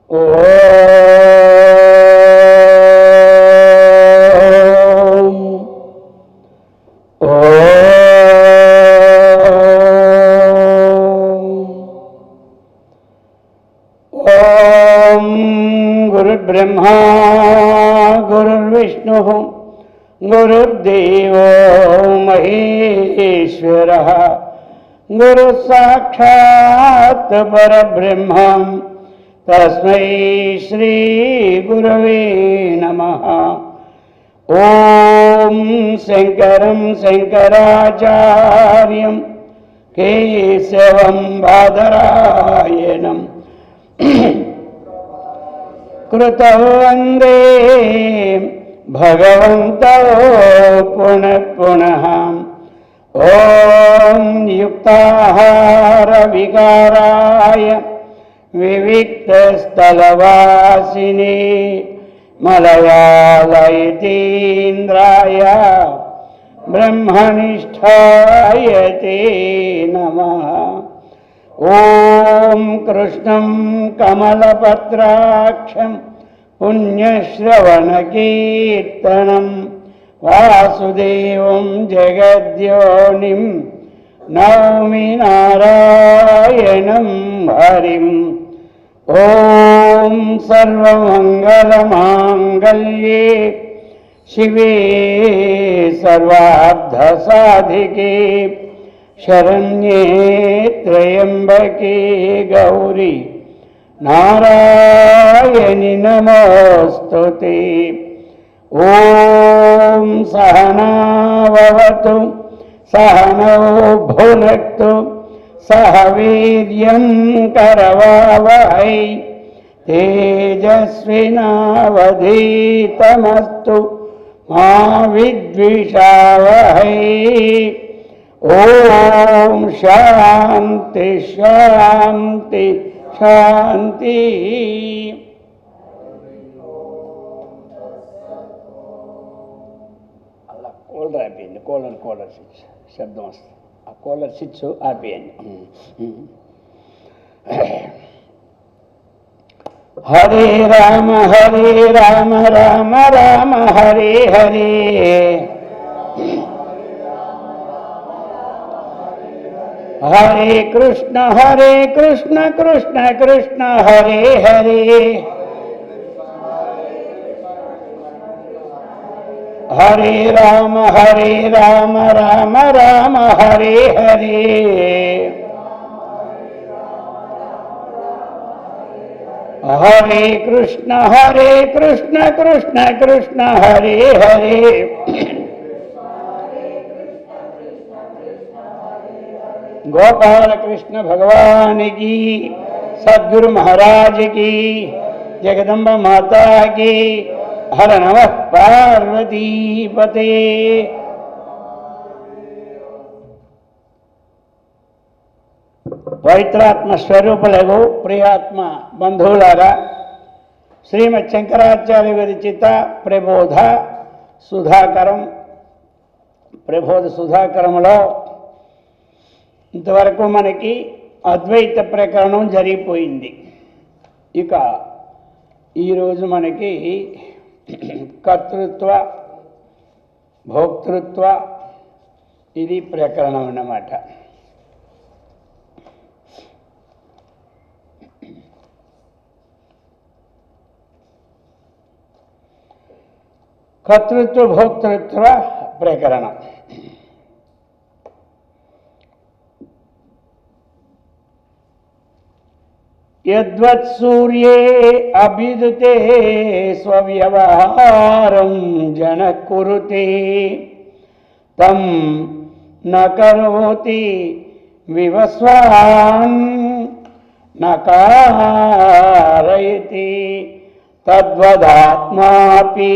गुरुर्ब्रह्मा गुरुर्विष्णुः गुरुर्देवो महेश्वरः गुरुसाक्षात् परब्रह्म तस्मै श्री गुरवे नमः। ॐ शङ्करं शङ्कराचार्यं केशवं बादरायणं कृतौ वन्दे भगवन्तौ पुनः पुनः। ॐ युक्ताहार विकाराय विविक्तस्थलवासिने मलयालयतीन्द्राय ब्रह्मनिष्ठाय ते नमः। ॐ कृष्णं कमलपत्राक्षं पुण्यश्रवणकीर्तनं वासुदेवं जगद्योनिं नौमि नारायणं हरिम्। ॐ सर्वमङ्गलमाङ्गल्ये शिवे सर्वार्थसाधिके शरण्ये त्र्यम्बके गौरी नारायणि नमोऽस्तुते। ॐ सहना भवतु सहनौ भुनक्तु सह वीर्यं करवावहै तेजस्विनावधीतमस्तु मा विद्विषावहै। ओम शांति शांति शांति। అలా కోలర్ ఆపేయండి, కోలర్ స్విచ్ శబ్దం వస్తుంది. ఆ కోలర్ స్విచ్ ఆపేయండి. హరే రామ రామ రామ హరే హరే, हरे कृष्ण कृष्ण कृष्ण हरे हरे, हरे राम राम राम हरे हरे, हरे कृष्ण कृष्ण कृष्ण हरे हरे। गोपाल कृष्ण भगवान की, सद्गुरु महाराज की, जगदम्बा माता की। हर नमः पार्वती पते। पवित्रात्म स्वरूपुलगु प्रियात्म बंधुవులారా, శ్రీమద్ శంకరాచార్య విరచిత ప్రబోధ సుధాకరంలో ఇంతవరకు మనకి అద్వైత ప్రకరణం జరిగిపోయింది. ఇక ఈరోజు మనకి కర్తృత్వ భోక్తృత్వ ఇది ప్రకరణం అన్నమాట. కర్తృత్వ భోక్తృత్వ ప్రకరణం. यद्वत्सूर्ये अभिदुते स्वव्यवहारं जनः कुरुते तं न करोति विवस्वान् न कारयति तद्वदात्मापि.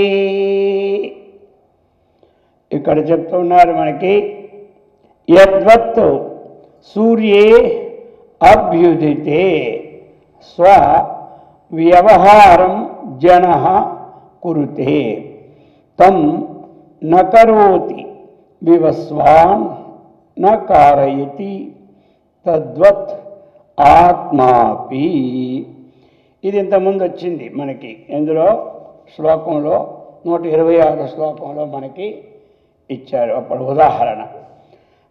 ఇక్కడ చెప్తున్నారు మనకి, యద్వత్ సూర్యే అభ్యుదితే స్వ వ్యవహారం జనః కురుతే తం న కరోతి వివస్వాన్ న కారయతి తద్వత్ ఆత్మాపి. ఇది ఇంతకుముందు వచ్చింది మనకి ఇందులో శ్లోకంలో 126 శ్లోకంలో మనకి ఇచ్చారు అప్పుడు ఉదాహరణ.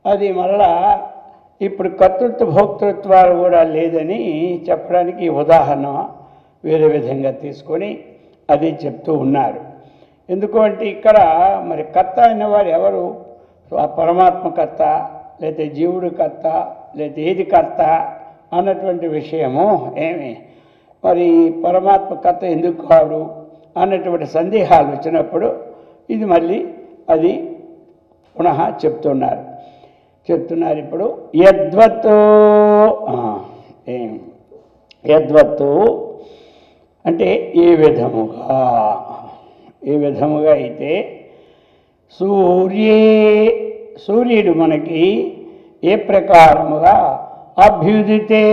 అది మరలా ఇప్పుడు కర్తృత్వ భోక్తృత్వాలు కూడా లేదని చెప్పడానికి ఉదాహరణ వేరే విధంగా తీసుకొని అది చెప్తూ ఉన్నారు. ఎందుకంటే ఇక్కడ మరి కర్త అయినవాడు ఎవరు? ఆ పరమాత్మ కర్త, లేకపోతే జీవుడు కర్త, లేకపోతే ఏది కర్త అన్నటువంటి విషయము ఏమి మరి పరమాత్మ కర్త ఎందుకు కాడు అన్నటువంటి సందేహాలు వచ్చినప్పుడు ఇది మళ్ళీ అది పునః చెప్తున్నారు. ఇప్పుడు యద్వత్తు యద్వత్తు అంటే ఏ విధముగా అయితే సూర్యుడు మనకి ఏ ప్రకారముగా అభ్యుదితే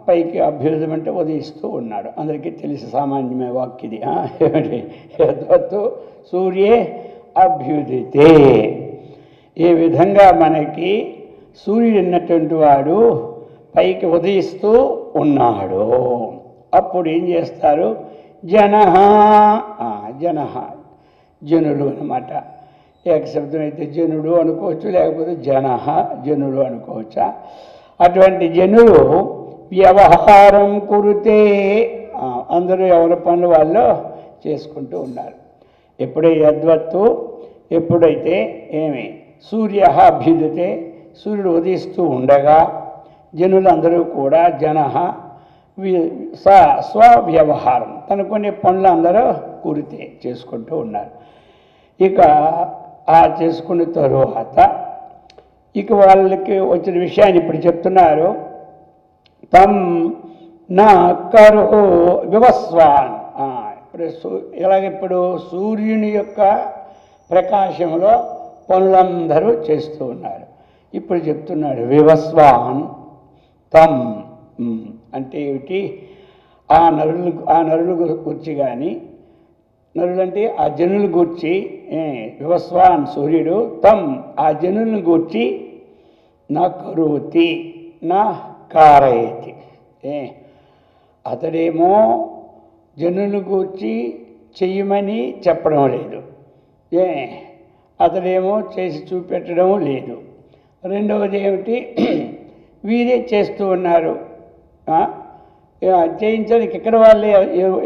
పైకి అభ్యుదయం అంటే ఉదయిస్తూ ఉన్నాడు. అందరికీ తెలిసి సామాన్యమే వాక్యది. యద్వత్తు సూర్యే అభ్యుదితే, ఏ విధంగా మనకి సూర్యుడు ఉన్నటువంటి వాడు పైకి ఉదయిస్తూ ఉన్నాడు. అప్పుడు ఏం చేస్తారు? జనులు అన్నమాట. ఏకశబ్దం అయితే జనుడు అనుకోవచ్చు, లేకపోతే జనులు అనుకోవచ్చా. అటువంటి జనులు వ్యవహారం కురితే అందరూ ఎవరి పనులు వాళ్ళు చేసుకుంటూ ఉన్నారు. ఎప్పుడైతే ఏమి అభ్యుదితే సూర్యుడు ఉదయిస్తూ ఉండగా జనులందరూ కూడా స్వవ్యవహారం తన కొన్ని పనులు అందరూ కురితే చేసుకుంటూ ఉన్నారు. ఇక ఆ చేసుకున్న తరువాత ఇక వాళ్ళకి వచ్చిన విషయాన్ని ఇప్పుడు చెప్తున్నారు. నా కరో వివస్వాన్. ఇప్పుడు సూర్యుని యొక్క ప్రకాశంలో పనులందరూ చేస్తూ ఉన్నారు. ఇప్పుడు చెప్తున్నాడు వివస్వాన్ అంటే ఏమిటి? ఆ నరులు గురించి కానీ, నరులంటే ఆ జనులు గూర్చి వివస్వాన్ సూర్యుడు ఆ జనులను గూర్చి నా కరోతి నా కారయతి. అతడేమో జనులను గూర్చి చెయ్యమని చెప్పడం లేదు, అతడేమో చేసి చూపెట్టడం లేదు. రెండవది ఏమిటి? వీరే చేస్తూ ఉన్నారు. చేయించడానికి ఇక్కడ వాళ్ళే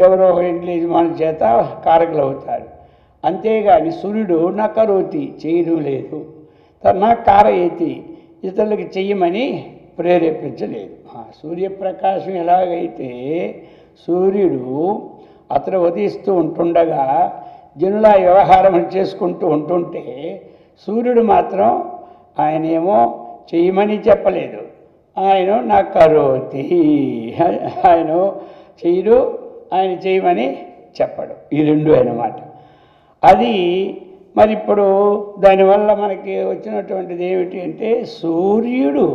ఎవరో ఇంట్లో యజమాని చేత కారకులు అవుతారు. అంతేగాని సూర్యుడు నా కరోతి చేయడం లేదు, నా కారయతి ఇతరులకు చెయ్యమని ప్రేరేపించలేదు. సూర్యప్రకాశం ఎలాగైతే సూర్యుడు అతను ఉదయిస్తూ ఉంటుండగా జనుల వ్యవహారం చేసుకుంటూ ఉంటుంటే సూర్యుడు మాత్రం ఆయనేమో చెయ్యమని చెప్పలేదు, ఆయన నా కరోతి, ఆయన చెయ్యడు, ఆయన చేయమని చెప్పడు. ఈ రెండు అన్నమాట. అది మరి ఇప్పుడు దానివల్ల మనకి వచ్చినటువంటిది ఏమిటి అంటే సూర్యుడు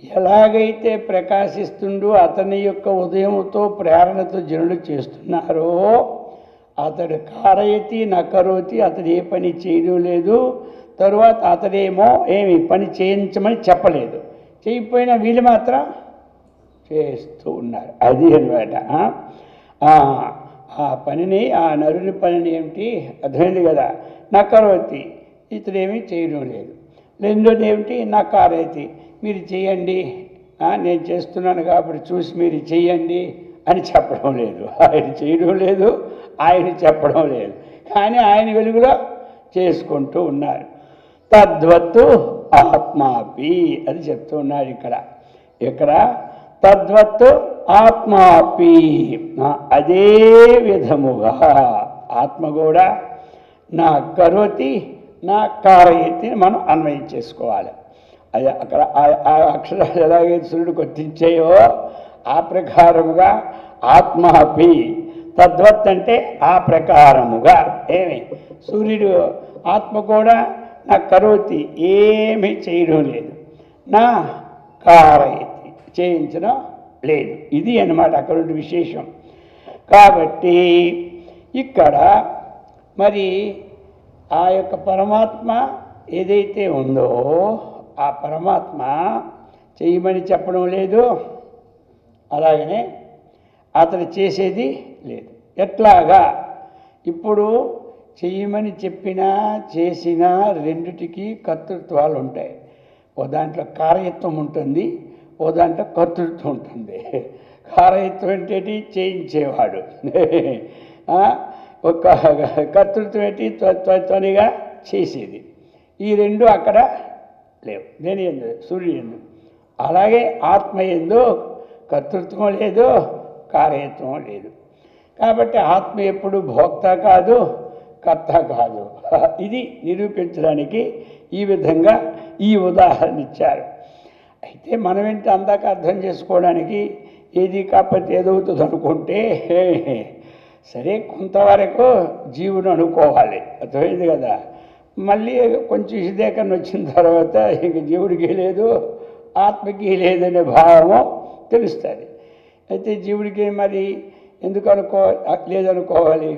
ఎలాగైతే ప్రకాశిస్తుండో అతని యొక్క ఉదయంతో ప్రేరణతో జనులు చేస్తున్నారో అతడు కారయతి నకరోతి, అతడు ఏ పని చేయడం లేదు. తరువాత అతడేమో ఏమి పని చేయించమని చెప్పలేదు, చేయకపోయినా వీళ్ళు మాత్రం చేస్తూ ఉన్నారు. అది అన్నమాట. ఆ పనిని ఆ నరుని పనిని ఏమిటి అర్థమైంది కదా. నకరోతి ఇతడేమీ చేయడం లేదు. రెండోది ఏమిటి? నకారయతి మీరు చేయండి, నేను చేస్తున్నాను కాబట్టి చూసి మీరు చెయ్యండి అని చెప్పడం లేదు. ఆయన చేయడం లేదు, ఆయన చెప్పడం లేదు, కానీ ఆయన వెలుగులో చేసుకుంటూ ఉన్నారు. తద్వత్తు ఆత్మాపి అది చెప్తూ ఉన్నారు ఇక్కడ తద్వత్తు ఆత్మాపి అదే విధముగా ఆత్మ కూడా నా కరోతి నా కారయతిని మనం అన్వయం చేసుకోవాలి. అది అక్కడ ఆ అక్షరాలు ఎలాగైతే సూర్యుడు కొట్టించాయో ఆ ప్రకారముగా ఆత్మాపి తద్వత్ అంటే ఆ ప్రకారముగా ఏమి సూర్యుడు ఆత్మ కూడా నా కరోతి ఏమీ చేయడం లేదు, నా కారయతి చేయించడం లేదు. ఇది అన్నమాట అక్కడ విశేషం. కాబట్టి ఇక్కడ మరి ఆ యొక్క పరమాత్మ ఏదైతే ఉందో ఆ పరమాత్మ చేయమని చెప్పడం లేదు, అలాగనే అతడు చేసేది లేదు. ఎట్లాగా? ఇప్పుడు చెయ్యమని చెప్పినా చేసినా రెండిటికి కర్తృత్వాలు ఉంటాయి. ఓ దాంట్లో కారయత్వం ఉంటుంది, ఓ దాంట్లో కర్తృత్వం ఉంటుంది. కారయత్వం ఏంటి? చేయించేవాడు. ఒక కర్తృత్వం ఏంటి? త్వరగా చేసేది. ఈ రెండు అక్కడ లేవు. దేని ఎందు? సూర్యుడు ఎందు. అలాగే ఆత్మ ఎందు కర్తృత్వం లేదు, కారయత్వం లేదు. కాబట్టి ఆత్మ ఎప్పుడు భోక్త కాదు, కర్త కాదు. ఇది నిరూపించడానికి ఈ విధంగా ఈ ఉదాహరణ ఇచ్చారు. అయితే మనమేంటి అందాక అర్థం చేసుకోవడానికి ఏది కాకపోతే ఏదవుతుంది అనుకుంటే, సరే కొంతవరకు జీవుడు అనుకోవాలి, అర్థమైంది కదా. మళ్ళీ కొంచెం ఇదేకన్నా వచ్చిన తర్వాత ఇంక జీవుడికి లేదు, ఆత్మకి లేదనే భావము తెలుస్తుంది. అయితే జీవుడికి మరి ఎందుకు లేదనుకోవాలి?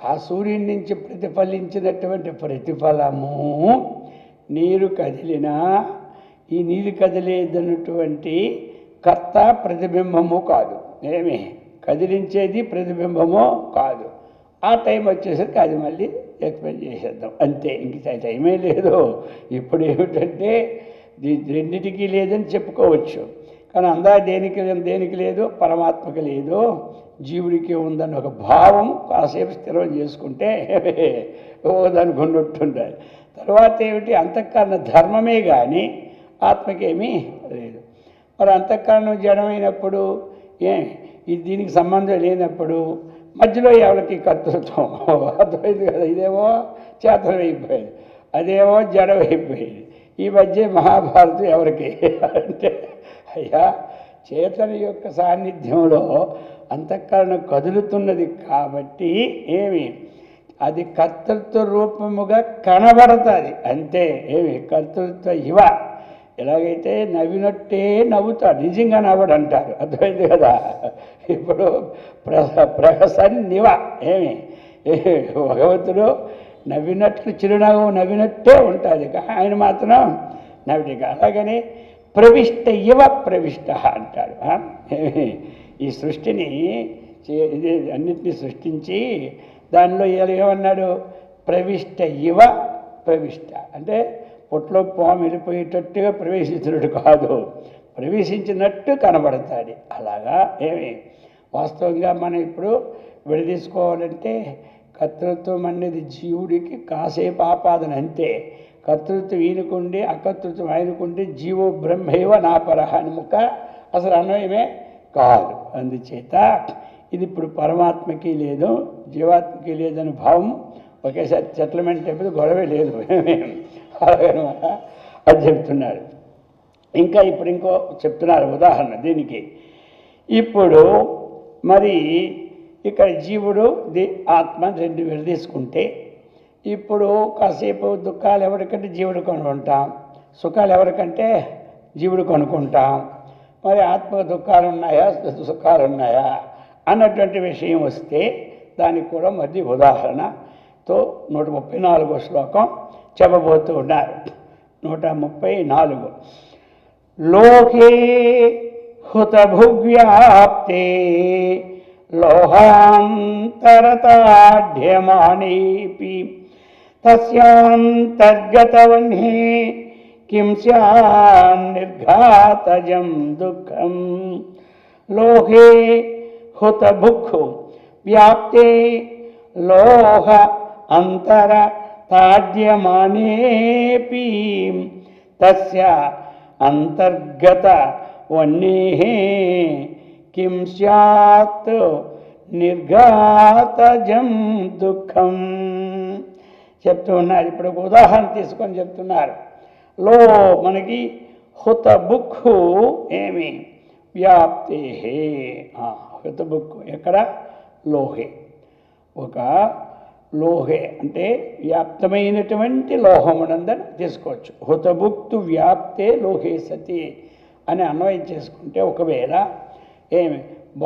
ఆ సూర్యుడి నుంచి ప్రతిఫలించినటువంటి ప్రతిఫలము నీరు కదిలినా ఈ నీరు కదిలేదన్నటువంటి కర్త ప్రతిబింబము కాదు. ఏమి కదిలించేది ప్రతిబింబము కాదు. ఆ టైం వచ్చేసరికి అది మళ్ళీ ఎక్స్ప్లెయిన్ చేసేద్దాం అంతే. ఇంక టైమే లేదు. ఇప్పుడు ఏమిటంటే రెండింటికి లేదని చెప్పుకోవచ్చు, కానీ దేనికి లేదు, పరమాత్మకి లేదు, జీవుడికి ఉందని ఒక భావం కాసేపు స్థిరం చేసుకుంటే దానికి ఉన్నట్టుండాలి. తర్వాత ఏమిటి? అంతఃకరణ ధర్మమే కానీ ఆత్మకేమీ లేదు. మరి అంతఃకరణం జడమైనప్పుడు ఇది దీనికి సంబంధం లేనప్పుడు మధ్యలో ఎవరికి కర్తృత్వం? అర్థమైంది కదా. ఇదేమో చేతనం అయిపోయింది, అదేమో జడం అయిపోయింది. ఈ మధ్య మహాభారతం ఎవరికి అంటే, అయ్యా చేతన యొక్క సాన్నిధ్యంలో అంతఃకరణం కదులుతున్నది కాబట్టి అది కర్తృత్వ రూపముగా కనబడుతుంది అంతే. కర్తృత్వ ఇవ. ఎలాగైతే నవ్వినట్టే నవ్వుతాడు, నిజంగా నవ్వడు అంటారు, అర్థమైంది కదా. ఇప్పుడు ప్రహసన్నివ. భగవంతుడు నవ్వినట్లు చిరునవ్వు నవ్వినట్టే ఉంటుంది, ఆయన మాత్రం నవ్విక. అలాగని ప్రవిష్ట ఇవ ప్రవిష్ట అంటాడు. ఈ సృష్టిని అన్నింటినీ సృష్టించి దానిలో ఏమన్నాడు? ప్రవిష్ట ఇవ ప్రవిష్ట అంటే పొట్లో పాము వెళ్ళిపోయేటట్టుగా ప్రవేశించినట్టు కాదు, ప్రవేశించినట్టు కనబడతాడు. అలాగా వాస్తవంగా మనం ఇప్పుడు విడదీసుకోవాలంటే కర్తృత్వం అనేది జీవుడికి కాసేపు ఆపాదన అంతే. కర్తృత్వం ఈయనకుండి అకర్తృత్వం ఆయనకుండి జీవో బ్రహ్మైవ నాపరహ అని ముక్క అసలు అన్వయమే కాదు. అందుచేత ఇది ఇప్పుడు పరమాత్మకి లేదు, జీవాత్మకి లేదని భావం ఒకేసారి సెటిల్మెంట్ అయిపోతే గొడవే లేదు. అలాగనమాట అది చెప్తున్నాడు. ఇంకా ఇప్పుడు ఇంకో చెప్తున్నారు ఉదాహరణ దీనికి. ఇప్పుడు మరి ఇక్కడ జీవుడు ఆత్మ రెండు విడదీసుకుంటే ఇప్పుడు కాసేపు దుఃఖాలు ఎవరికంటే జీవుడు కొనుక్కుంటాం, సుఖాలు ఎవరికంటే జీవుడు కొనుక్కుంటాం. మరి ఆత్మ దుఃఖాలు ఉన్నాయా సుఖాలు ఉన్నాయా అన్నటువంటి విషయం వస్తే దానికి కూడా మరి ఉదాహరణతో 134వ శ్లోకం చెప్పబోతూ ఉన్నారు. 134. లోకే హుతభువ్యాప్తే లోహాంతరతాఢ్యమానేపి తస్యాంతర్గతవన్హే కిం స్యాన్నిర్ఘాతజం దుఃఖం. లోహే హుతభుక్ఖు వ్యాప్తే లోహ అంతర తాడ్యమానేపి తస్య అంతర్గత వన్నేః కిం స్యాత్ నిర్ఘాతజం దుఃఖం చెప్తూ ఉన్నారు. ఇప్పుడు ఒక ఉదాహరణ తీసుకొని చెప్తున్నారు. లో మనకి హుతభుక్ఖు వ్యాప్తే. హుతభుక్ఖు ఎక్కడ? లోహే. ఒక లోహే అంటే వ్యాప్తమైనటువంటి లోహమునందని తీసుకోవచ్చు. హుతభుక్తు వ్యాప్తే లోహే సతి అని అన్వయం చేసుకుంటే ఒకవేళ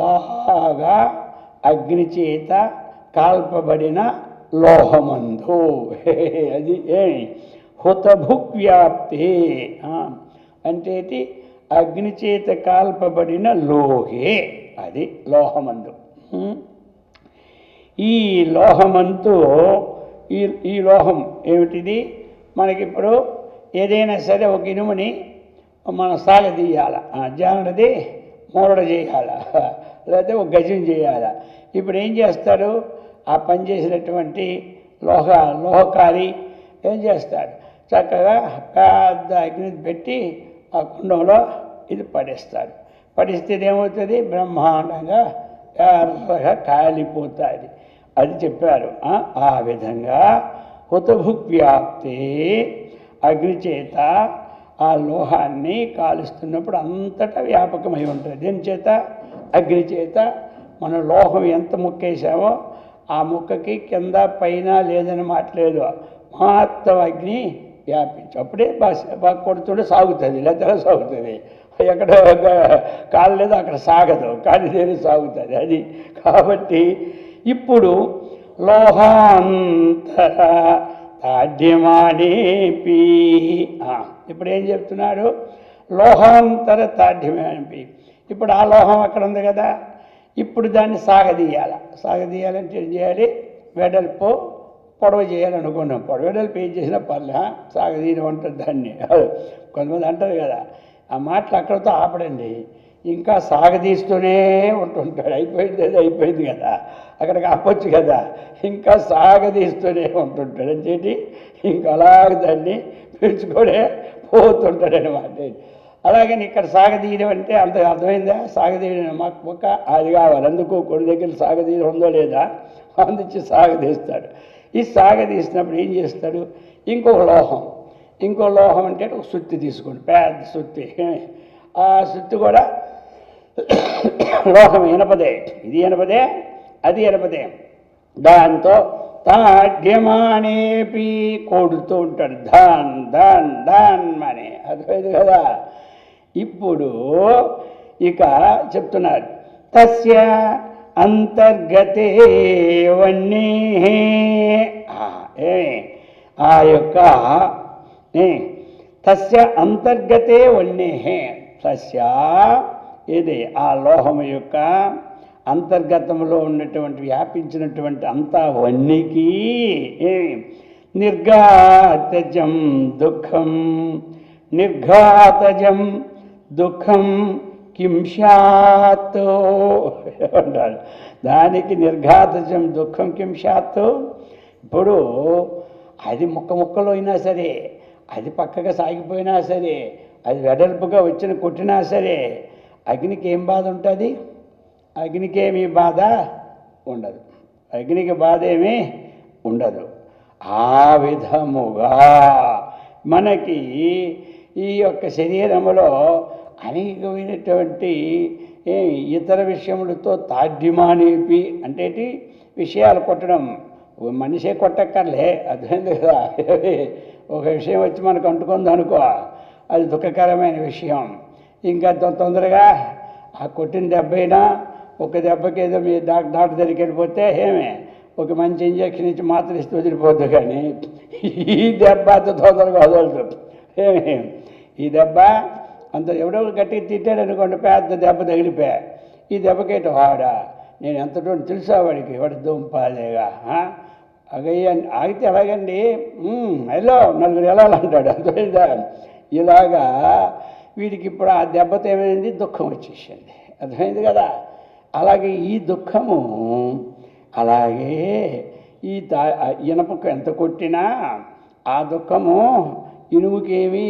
బాగా అగ్ని చేత కాల్పబడిన లోహమందు అది హుతభుక్ వ్యాప్తే అంటే అగ్ని చేత కాల్పబడిన లోహే అది లోహమందు. ఈ లోహమంతు ఈ లోహం ఏమిటిది? మనకిప్పుడు ఏదైనా సరే ఒక ఇనుముని మనం సాగదీయాల, జానది మూరడ చేయాల, లేకపోతే ఒక గజం చేయాల. ఇప్పుడు ఏం చేస్తాడు? ఆ పని చేసినటువంటి లోహకారి ఏం చేస్తాడు? చక్కగా పెద్ద అగ్ని పెట్టి ఆ కుండంలో ఇది పడేస్తాడు. పడిస్తే ఏమవుతుంది? బ్రహ్మాండంగా ఎర్రగా కాలిపోతుంది. అది చెప్పారు. ఆ విధంగా హుతభుక్వ్యాప్తే అగ్ని చేత ఆ లోహాన్ని కాలుస్తున్నప్పుడు అంతటా వ్యాపకమై ఉంటుంది. దేని చేత? అగ్ని చేత. మన లోహం ఎంత ముక్కేసామో ఆ ముక్కకి కింద పైన లేదని మాట్లేదు, మొత్తం అగ్ని వ్యాపించి అప్పుడే బాగా కొడుతుంటే సాగుతుంది, లేదా సాగుతుంది. ఎక్కడ కాలేదు అక్కడ సాగదు, కానీ దేని సాగుతుంది అది. కాబట్టి ఇప్పుడు లోహాంతర తాఢ్యమానేపి, ఇప్పుడు ఏం చెప్తున్నాడు? లోహాంతర తాఢ్యమానేపి. ఇప్పుడు ఆ లోహం అక్కడ ఉంది కదా, ఇప్పుడు దాన్ని సాగదీయాలంటే ఏం చేయాలి? వెడల్పు పొడవ చేయాలనుకున్నాం. వెడల్పు ఏం చేసినా పర్లే, సాగదీయడం అంటారు దాన్ని. కొంతమంది అంటారు కదా, ఆ మాటలు అక్కడితో ఆపడండి, ఇంకా సాగదీస్తూనే ఉంటుంటాడు. అయిపోయింది కదా, అక్కడికి ఆపొచ్చు కదా, ఇంకా సాగదీస్తూనే ఉంటుంటాడు అని చెప్పి ఇంకా అలాగే దాన్ని పెంచుకొనే పోతుంటాడనమాట. అలాగని ఇక్కడ సాగదీయడం అంటే అంత అర్థమైందా? సాగదీయడం మొక్క అది కావాలి, అందుకు కొన్ని దగ్గర సాగదీయడం ఉందో లేదా అందించి సాగదీస్తాడు. ఈ సాగదీసినప్పుడు ఏం చేస్తాడు? ఇంకో లోహం అంటే ఒక సుత్తి తీసుకోండి, పెద్ద సుత్తి. ఆ సుత్తి కూడా లోహం ఎనపదే, ఇది ఎనపదే, అది ఎనపదే. దాంతో తాఢ్యమానేపి కోడుతూ ఉంటాడు, ధాన్ ధాన్ ధాన్ అని. అర్థమైంది కదా? ఇప్పుడు ఇక చెప్తున్నారు, తస్య అంతర్గతే వన్నే, ఆ యొక్క తస్య అంతర్గతే వన్నే, తస్య ఇది ఆ లోహము యొక్క అంతర్గతంలో ఉన్నటువంటి వ్యాపించినటువంటి అంతా వన్నికి నిర్ఘాతజం దుఃఖం కిం స్యాత్ అంటారు. దానికి నిర్ఘాతజం దుఃఖం కిం స్యాత్. ఇప్పుడు అది ముక్కలో అయినా సరే, అది పక్కగా సాగిపోయినా సరే, అది వెడల్పుగా వచ్చిన కొట్టినా సరే, అగ్నికి ఏం బాధ ఉంటుంది? అగ్నికేమీ బాధ ఉండదు, అగ్నికి బాధ ఏమీ ఉండదు. ఆ విధముగా మనకి ఈ యొక్క శరీరములో అనేకమైనటువంటి ఇతర విషయములతో తాఢ్యమానేపి అంటే విషయాలు కొట్టడం. మనిషే కొట్టక్కర్లే, అర్థమైంది కదా? ఒక విషయం వచ్చి మనకు అంటుకుంది అనుకో, అది దుఃఖకరమైన విషయం. ఇంకా తొందరగా ఆ కొట్టిన దెబ్బైనా ఒక దెబ్బకి ఏదో మీ డాక్టర్ దగ్గరికి వెళ్ళిపోతే ఒక మంచి ఇంజక్షన్ ఇచ్చి మాత్రం ఇస్తే వదిలిపోద్దు, కానీ ఈ దెబ్బ అంత తొందరగా వదలదు. ఈ దెబ్బ అంత ఎవడో గట్టిగా తిట్టాడు అనుకోండి, పెద్ద దెబ్బ తగిలిపోయా. ఈ దెబ్బకేట వాడా, నేను ఎంతటో తెలుసా వాడికి, వాడి దుంపాలేగా అగయ్య ఆగితే ఎలాగండి, హలో నలుగురు వెళ్ళాలంటాడు, అర్థమైందా? ఇలాగా వీడికి ఇప్పుడు ఆ దెబ్బతో ఏమైంది? దుఃఖం వచ్చేసింది, అర్థమైంది కదా? అలాగే ఈ దుఃఖము, అలాగే ఈ ఇనపకు ఎంత కొట్టినా ఆ దుఃఖము ఇనుముకేమీ,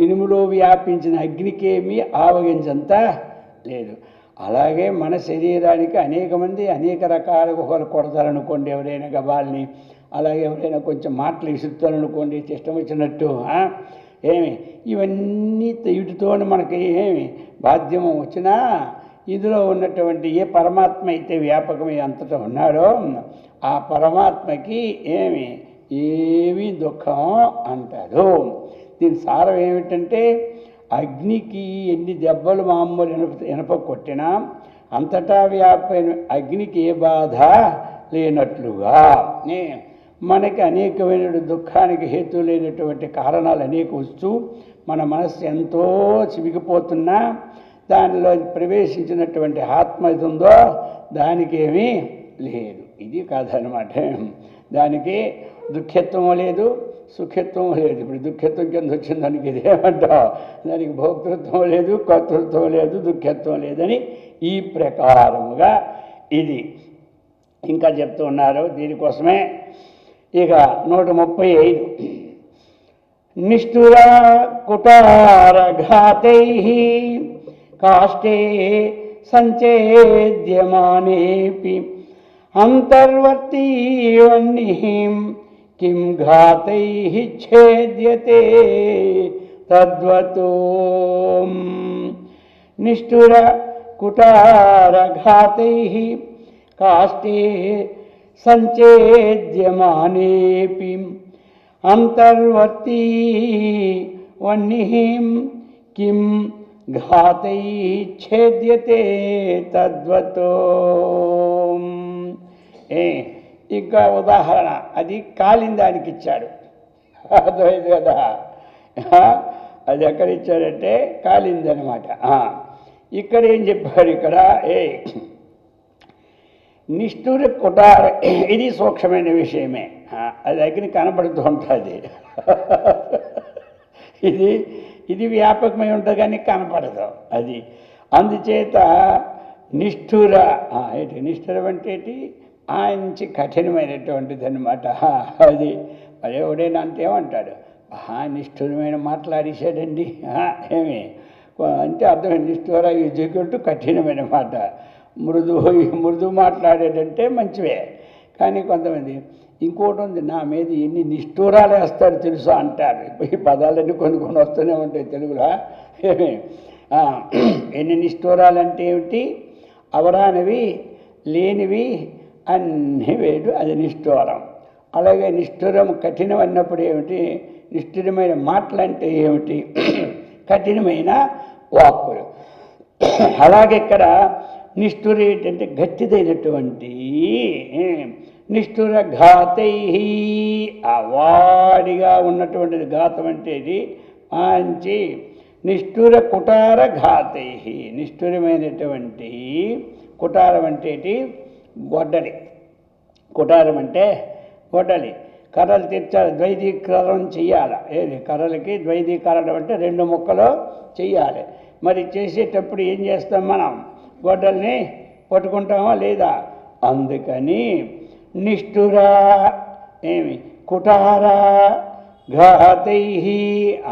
ఇనుములో వ్యాపించిన అగ్నికేమీ ఆవగించంత లేదు. అలాగే మన శరీరానికి అనేక మంది అనేక రకాలుగా ఒకరు కొడతారనుకోండి, ఎవరైనా గబాల్ని, అలాగే ఎవరైనా కొంచెం మాటలు ఇసురుతారనుకోండి, ఇష్టం వచ్చినట్టు. ఇవన్నీ వీటితో మనకి బాధ్యము వచ్చినా, ఇందులో ఉన్నటువంటి ఏ పరమాత్మ అయితే వ్యాపకమై అంతటా ఉన్నాడో ఆ పరమాత్మకి ఏమీ దుఃఖం అంటారు. దీని సారం ఏమిటంటే, అగ్నికి ఎన్ని దెబ్బలు మామూలు ఇనప కొట్టినా అంతటా వ్యాపైన అగ్నికి ఏ బాధ లేనట్లుగా మనకి అనేకమైన దుఃఖానికి హేతు లేనటువంటి కారణాలు అనేక వస్తూ మన మనస్సు ఎంతో చివికిపోతున్నా దానిలో ప్రవేశించినటువంటి ఆత్మ ఇది ఉందో దానికేమీ లేదు. ఇది కథ అనమాట. దానికి దుఃఖత్వం లేదు, సుఖత్వం లేదు. ఇప్పుడు దుఃఖత్వం కింద వచ్చిన దానికి ఇదేమంటావు, దానికి భోక్తృత్వం లేదు, కర్తృత్వం లేదు, దుఃఖత్వం లేదని ఈ ప్రకారముగా ఇది ఇంకా చెప్తూ ఉన్నారు. దీనికోసమే ఇక 135 నిష్ఠుర కుటారఘాతై కాష్టే సంచేద్యమానేపి అంతర్వర్తీ వన్నిః కిం ఘాతై ఛేద్యతే తద్వతో నిష్ఠుర కుటారఘాతై కాష్టే సంచేద్యమానేపి అంతర్వర్తీ వన్నిః కిం ఘాతై ఛేద్యతే తద్వతో. ఇంకా ఉదాహరణ, అది కాలిందానికి ఇచ్చాడు. అర్థమైంది కదా, అది ఎక్కడ ఇచ్చాడంటే కాలింది అనమాట. ఇక్కడ ఏం చెప్పాడు, ఇక్కడ నిష్ఠుర కుటార, ఇది సూక్ష్మమైన విషయమే, అది అగ్ని కనబడుతూ ఉంటుంది. ఇది వ్యాపకమై ఉంటుంది కానీ కనపడదు అది. అందుచేత నిష్ఠుర, నిష్ఠురం అంటే ఆంచి కఠినమైనటువంటిది అనమాట. అది ఎవడైనా అంతేమంటాడు, నిష్ఠురమైన మాట్లాడేశాడండి ఏమి అంటే అర్థమైంది. నిష్ఠుర ఈజ్వల్ టు కఠినమైన మాట. మృదు మాట్లాడేటంటే మంచివే, కానీ కొంతమంది ఇంకోటి ఉంది, నా మీద ఎన్ని నిష్ఠూరాలు వేస్తాడు తెలుసా అంటారు. ఈ పదాలన్నీ కొన్ని వస్తూనే ఉంటాయి తెలుగులో. ఎన్ని నిష్ఠూరాలు అంటే ఏమిటి, అవరానివి లేనివి అన్నీ వేడు, అది నిష్ఠూరం. అలాగే నిష్ఠురం కఠినం అన్నప్పుడు ఏమిటి, నిష్ఠురమైన మాటలు అంటే ఏమిటి, కఠినమైన వాక్కులు. అలాగే ఇక్కడ నిష్ఠుర ఏంటంటే గట్టిదైనటువంటి. నిష్ఠుర ఘాతై, ఆ వాడిగా ఉన్నటువంటిది ఘాతం అంటే ఇది మంచి. నిష్ఠుర కుటార ఘాతై, నిష్ఠురమైనటువంటి. కుటారం అంటే గొడ్డలి, కుటారం అంటే గొడ్డలి. కర్రలు తెచ్చాలి, ద్వైదీకరణం చెయ్యాలి. ఏది కర్రలకి ద్వైదీకరణం అంటే 2 ముక్కలు చెయ్యాలి. మరి చేసేటప్పుడు ఏం చేస్తాం, మనం గొడ్డల్ని పట్టుకుంటామా లేదా. అందుకని నిష్ఠుర కుటార ఘాతై,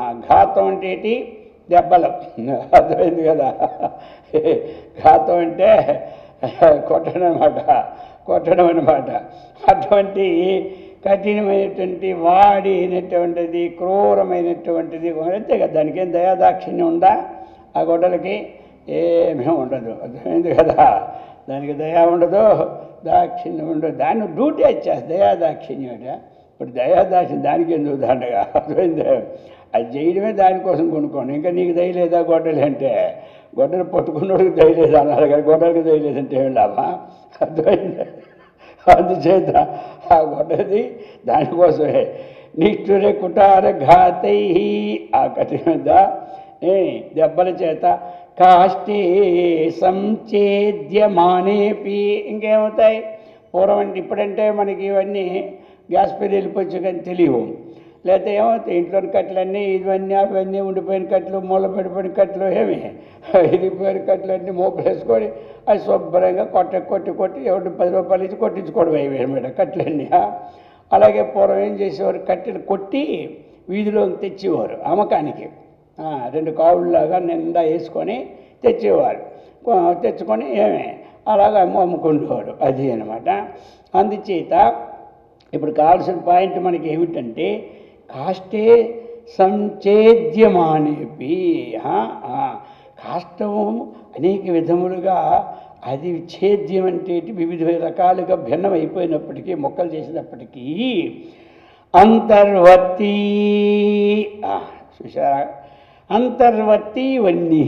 ఆ ఘాతం అంటే దెబ్బలు. అర్థమైంది కదా, ఘాతం అంటే కొట్టడం అనమాట. అటువంటి కఠినమైనటువంటి వాడి అయినటువంటిది, క్రూరమైనటువంటిది అంతే కదా. దానికి ఏం దయాదాక్షిణ్యం ఉందా, ఆ గొడ్డలకి ఏమీ ఉండదు. అర్థమైంది కదా, దానికి దయా ఉండదు, దాక్షిణ్యం ఉండదు. దాన్ని డ్యూటీ వచ్చేస్తుంది దయాదాక్షిణ్యం. ఇప్పుడు దయాదాక్షిణ్యం దానికి ఎందుకు దండగా, అర్థమైంది. అది చేయడమే దానికోసం కొనుక్కోండి. ఇంకా నీకు దయలేదా గొడ్డలి అంటే, గొడ్డలు పట్టుకున్నోడికి దయలేదు అన్నారు కానీ గొడ్డలికి దయలేదంటే ఏమి లాభా, అర్థమైంది. అందుచేత ఆ గొడ్డది దానికోసమే. నిష్ఠుర కుటార ఘాతై, ఆ కఠినత దెబ్బల చేత. కాష్టే సంచేద్యమానేపి, ఇంకేమవుతాయి పూర్వం అంటే. ఇప్పుడంటే మనకి ఇవన్నీ గ్యాస్ పైన వెళ్ళిపోవచ్చు కానీ తెలియవు. లేకపోతే ఏమవుతాయి, ఇంట్లోని కట్టలన్నీ అవన్నీ ఉండిపోయిన కట్టలు, మూల పడిపోయిన కట్టలు, ఏమి ఇరిగిపోయిన కట్టలన్నీ మోపులు వేసుకొని అది శుభ్రంగా కొట్టి ఎవరి 10 రూపాయలు ఇచ్చి కొట్టించుకోవడం అన్నమాట కట్టలన్నీ. అలాగే పూర్వం ఏం చేసేవారు, కట్టెలు కొట్టి వీధిలోకి తెచ్చేవారు అమ్మకానికి. 2 కావుల్లాగా నిండా వేసుకొని తెచ్చేవారు. తెచ్చుకొని అలాగా అమ్ముకుండేవారు. అది అనమాట. అందుచేత ఇప్పుడు కావాల్సిన పాయింట్ మనకి ఏమిటంటే, కాష్టే సంచేద్యమానేపి, కాష్టం అనేక విధములుగా అది ఛేద్యం అంటే వివిధ రకాలుగా భిన్నమైపోయినప్పటికీ, మొక్కలు చేసినప్పటికీ అంతర్వర్తీ, చూసారా, అంతర్వర్తీ వన్నీ,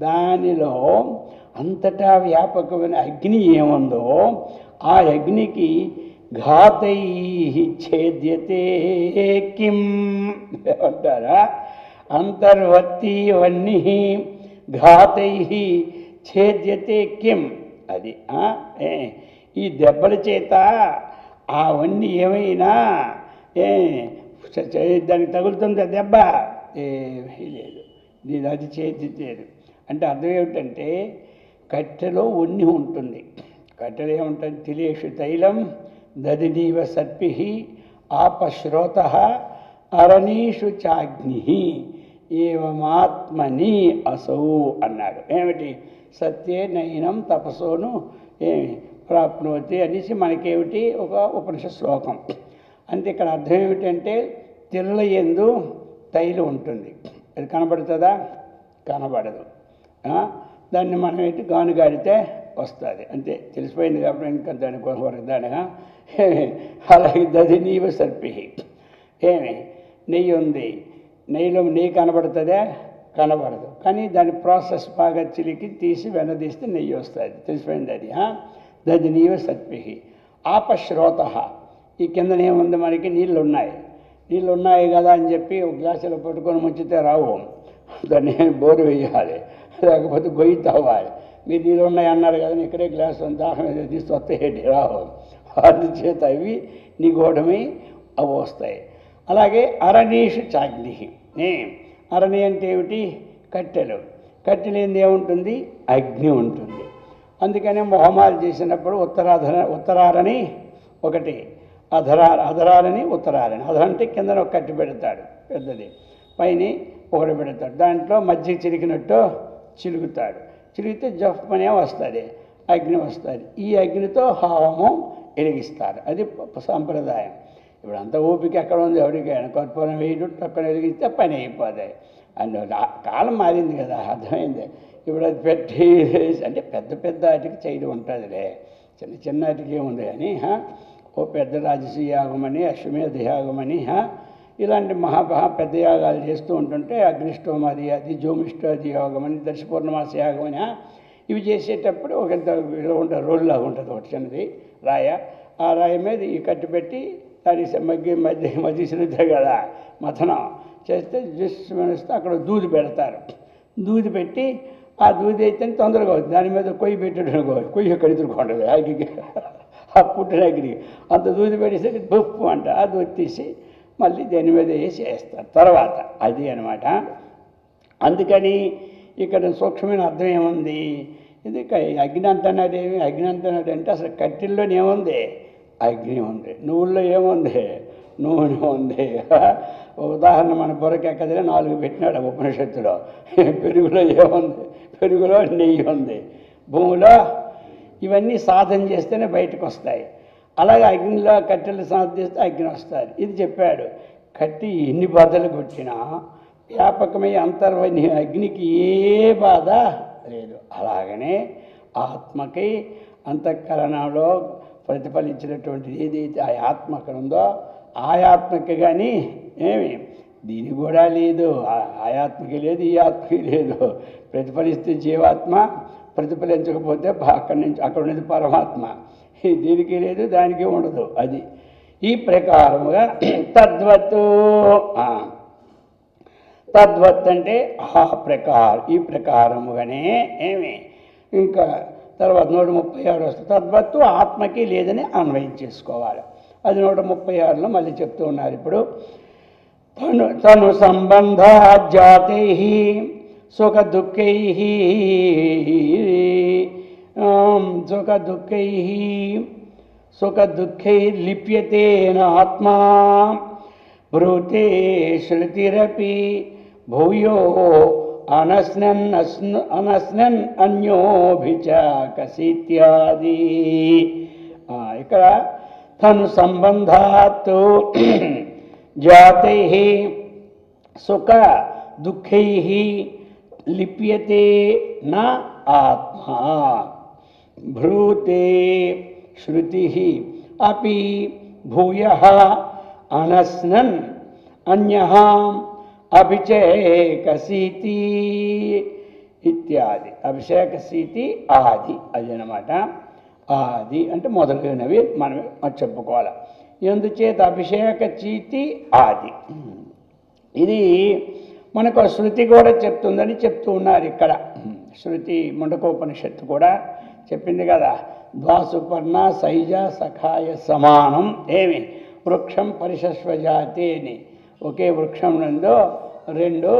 దానిలో అంతటా వ్యాపకమైన అగ్ని ఏముందో ఆ అగ్నికి ఘాతై ఛేద్యతే కిం అంటారా. అంతర్వర్తీ వన్నీ ఘాతై ఛేద్యతే కిం. అది ఈ దెబ్బల చేత అవన్నీ ఏమైనా దానికి తగులుతుంది దెబ్బ, ఏమీ లేదు. దీని అది ఛేదితేదు అంటే అర్థం ఏమిటంటే కట్టెలో ఉన్ని ఉంటుంది. కట్టెలో ఏముంటుంది? తిలేషు తైలం దదినీవ సర్పి ఆపశ్రోత అరణీషు చాగ్ని ఏవమాత్మని అసౌ అన్నాడు. ఏమిటి? సత్యే నయనం తపసోను ప్రాప్నోతి అనేసి మనకేమిటి ఒక ఉపనిషత్ శ్లోకం. అంటే ఇక్కడ అర్థం ఏమిటంటే తిల్ల యందు తైలం ఉంటుంది. అది కనబడుతుందా? కనబడదు. దాన్ని మనం ఏంటి గానుగాడితే వస్తుంది, అంతే. తెలిసిపోయింది కాబట్టి ఇంకా దానిగా అలాగే దది నీవ సర్పి. ఏమి నెయ్యి ఉంది, నెయ్యిలో నెయ్యి కనబడుతుందా? కనబడదు. కానీ దాని ప్రాసెస్ బాగా చిలికి తీసి వెనదీస్తే నెయ్యి వస్తుంది. తెలిసిపోయింది అది. దది నీవ సర్పి ఆపశ్రోత. ఈ కిందనేముంది? మనకి నీళ్ళు ఉన్నాయి కదా అని చెప్పి ఒక గ్లాసులో పట్టుకొని ముంచితే రావు. దాన్ని బోరు వేయాలి, లేకపోతే గొయ్యి తవ్వాలి. మీరు నీళ్ళు ఉన్నాయి అన్నారు కదా, ఇక్కడే గ్లాసు దాహం మీద తీసి వస్తాయి, రావు. అందుచేత అవి నిగూఢమై అవి వస్తాయి. అలాగే అరణీషు చాగ్ని. అరణి అంటే ఏమిటి? కట్టెలు. కట్టెలు ఏంది ఏముంటుంది? అగ్ని ఉంటుంది. అందుకనే మొహమాలు చేసినప్పుడు ఉత్తరారని ఒకటి, అధరాలని ఉత్తరాలని. అధర అంటే కింద ఒక కట్టి పెడతాడు పెద్దది, పైన ఒకటి పెడతాడు. దాంట్లో మధ్య చిరికినట్టు చిలుగుతాడు. చిరిగితే జఫ్మనే వస్తుంది, అగ్ని వస్తుంది. ఈ అగ్నితో హోమం వెలిగిస్తారు. అది సాంప్రదాయం. ఇప్పుడు అంత ఓపిక ఎక్కడ ఉంది? ఎవరికైనా కర్పూరం వేయడం పక్కన వెలిగిస్తే పని అయిపోతాయి. అందువల్ల కాలం మారింది కదా, అర్థమైంది. ఇప్పుడు అది పెట్టి అంటే పెద్ద పెద్ద వాటికి చేయడం ఉంటుందిలే, చిన్న చిన్న వాటికి ఏముంది. కానీ ఓ పెద్ద రాజసీయ యాగం అని, అశ్వమేధ యాగం అని, ఇలాంటి పెద్ద యాగాలు చేస్తూ ఉంటుంటే అగ్నిష్టోమది అది జోమిష్టాది యాగం అని, దర్శపూర్ణమాస యాగం అని, ఇవి చేసేటప్పుడు ఒక ఇలా ఉంటుంది, రోల్లాగా ఉంటుంది ఒకటి చిన్నది రాయ. ఆ రాయి మీద ఈ కట్టి పెట్టి దానికి మధ్య శ్రద్ధ కదా మథనం చేస్తే జస్ట్ అక్కడ దూది పెడతారు. దూది పెట్టి ఆ దూది అయితే తొందరగా అవుతుంది. దాని మీద కొయ్యి పెట్టడం, కొయ్యి ఎక్కడ ఎదుర్కొంటుంది అగ్గికి, ఆ పుట్టిన అగ్గికి అంత దూది పెట్టేసి బొప్పు అంట ఆ దూది తీసి మళ్ళీ దాని మీద వేసి వేస్తారు తర్వాత. అది అనమాట. అందుకని ఇక్కడ సూక్ష్మమైన అర్థం ఏముంది? ఇది అగ్ని అంటున్నాడేమి? అగ్ని అంటున్నాడంటే అసలు కట్టెల్లోనే ఏముంది? అగ్ని ఉంది. నువ్వుల్లో ఏముంది? నూనె ఉంది. ఉదాహరణ మన బొరకెక్కదిలో 4 పెట్టినాడు ఉపనిషత్తులో. పెరుగులో ఏముంది? పెరుగులో నెయ్యి ఉంది. భూమిలో ఇవన్నీ సాధన చేస్తేనే బయటకు వస్తాయి. అలాగే అగ్నిలో కట్టెలు సాధన చేస్తే అగ్ని వస్తుంది. ఇది చెప్పాడు. కట్టి ఎన్ని బాధలు కొట్టినా వ్యాపకమై అంతర్వని అగ్నికి ఏ బాధ లేదు. అలాగనే ఆత్మకి అంతఃకరణలో ప్రతిఫలించినటువంటిది ఏదైతే ఆ ఆత్మ అక్కడ ఉందో ఆ ఆత్మకి కానీ ఏమి దీని కూడా లేదు. ఆ ఆత్మకి లేదు, ఈ ఆత్మకి లేదు. ప్రతిఫలిస్తే జీవాత్మ, ప్రతిఫలించకపోతే అక్కడ ఉన్నది పరమాత్మ. దీనికి లేదు, దానికి ఉండదు. అది ఈ ప్రకారముగా తద్వత్తు. తద్వత్ అంటే ఈ ప్రకారముగానే ఏమి ఇంకా తర్వాత 136 వస్తుంది. తద్వత్తు ఆత్మకి లేదని అన్వయం చేసుకోవాలి. అది 136లో మళ్ళీ చెప్తూ ఉన్నారు. ఇప్పుడు తను సంబంధ జాతై సుఖ దుఃఖై లిప్యతేన ఆత్మా బ్రూతే శృతిరపి భూయో అనస్నన్ అన్యోభిచకసిత్యాది. ఇక్కడ తను సంబంధాత్ జాతై సుఖ దుఃఖై లిప్యతే న ఆత్మా భ్రూతే శృతి అపి భూయః అనస్నన్ అన్యః అభిషేకసీతి ఇత్యాది. అభిషేకసీతి ఆది, అది అన్నమాట. ఆది అంటే మొదలైనవి మనం చెప్పుకోవాలి. ఎందుచేత అభిషేక చీతి ఆది. ఇది మనకు శృతి కూడా చెప్తుందని చెప్తూ ఉన్నారు ఇక్కడ. శృతి ముండకోపనిషత్తు కూడా చెప్పింది కదా, ద్వాసుపర్ణ సైజ సఖాయ సమానం ఏమి వృక్షం పరిశస్వజాతి అని. ఒకే వృక్షం నందు 2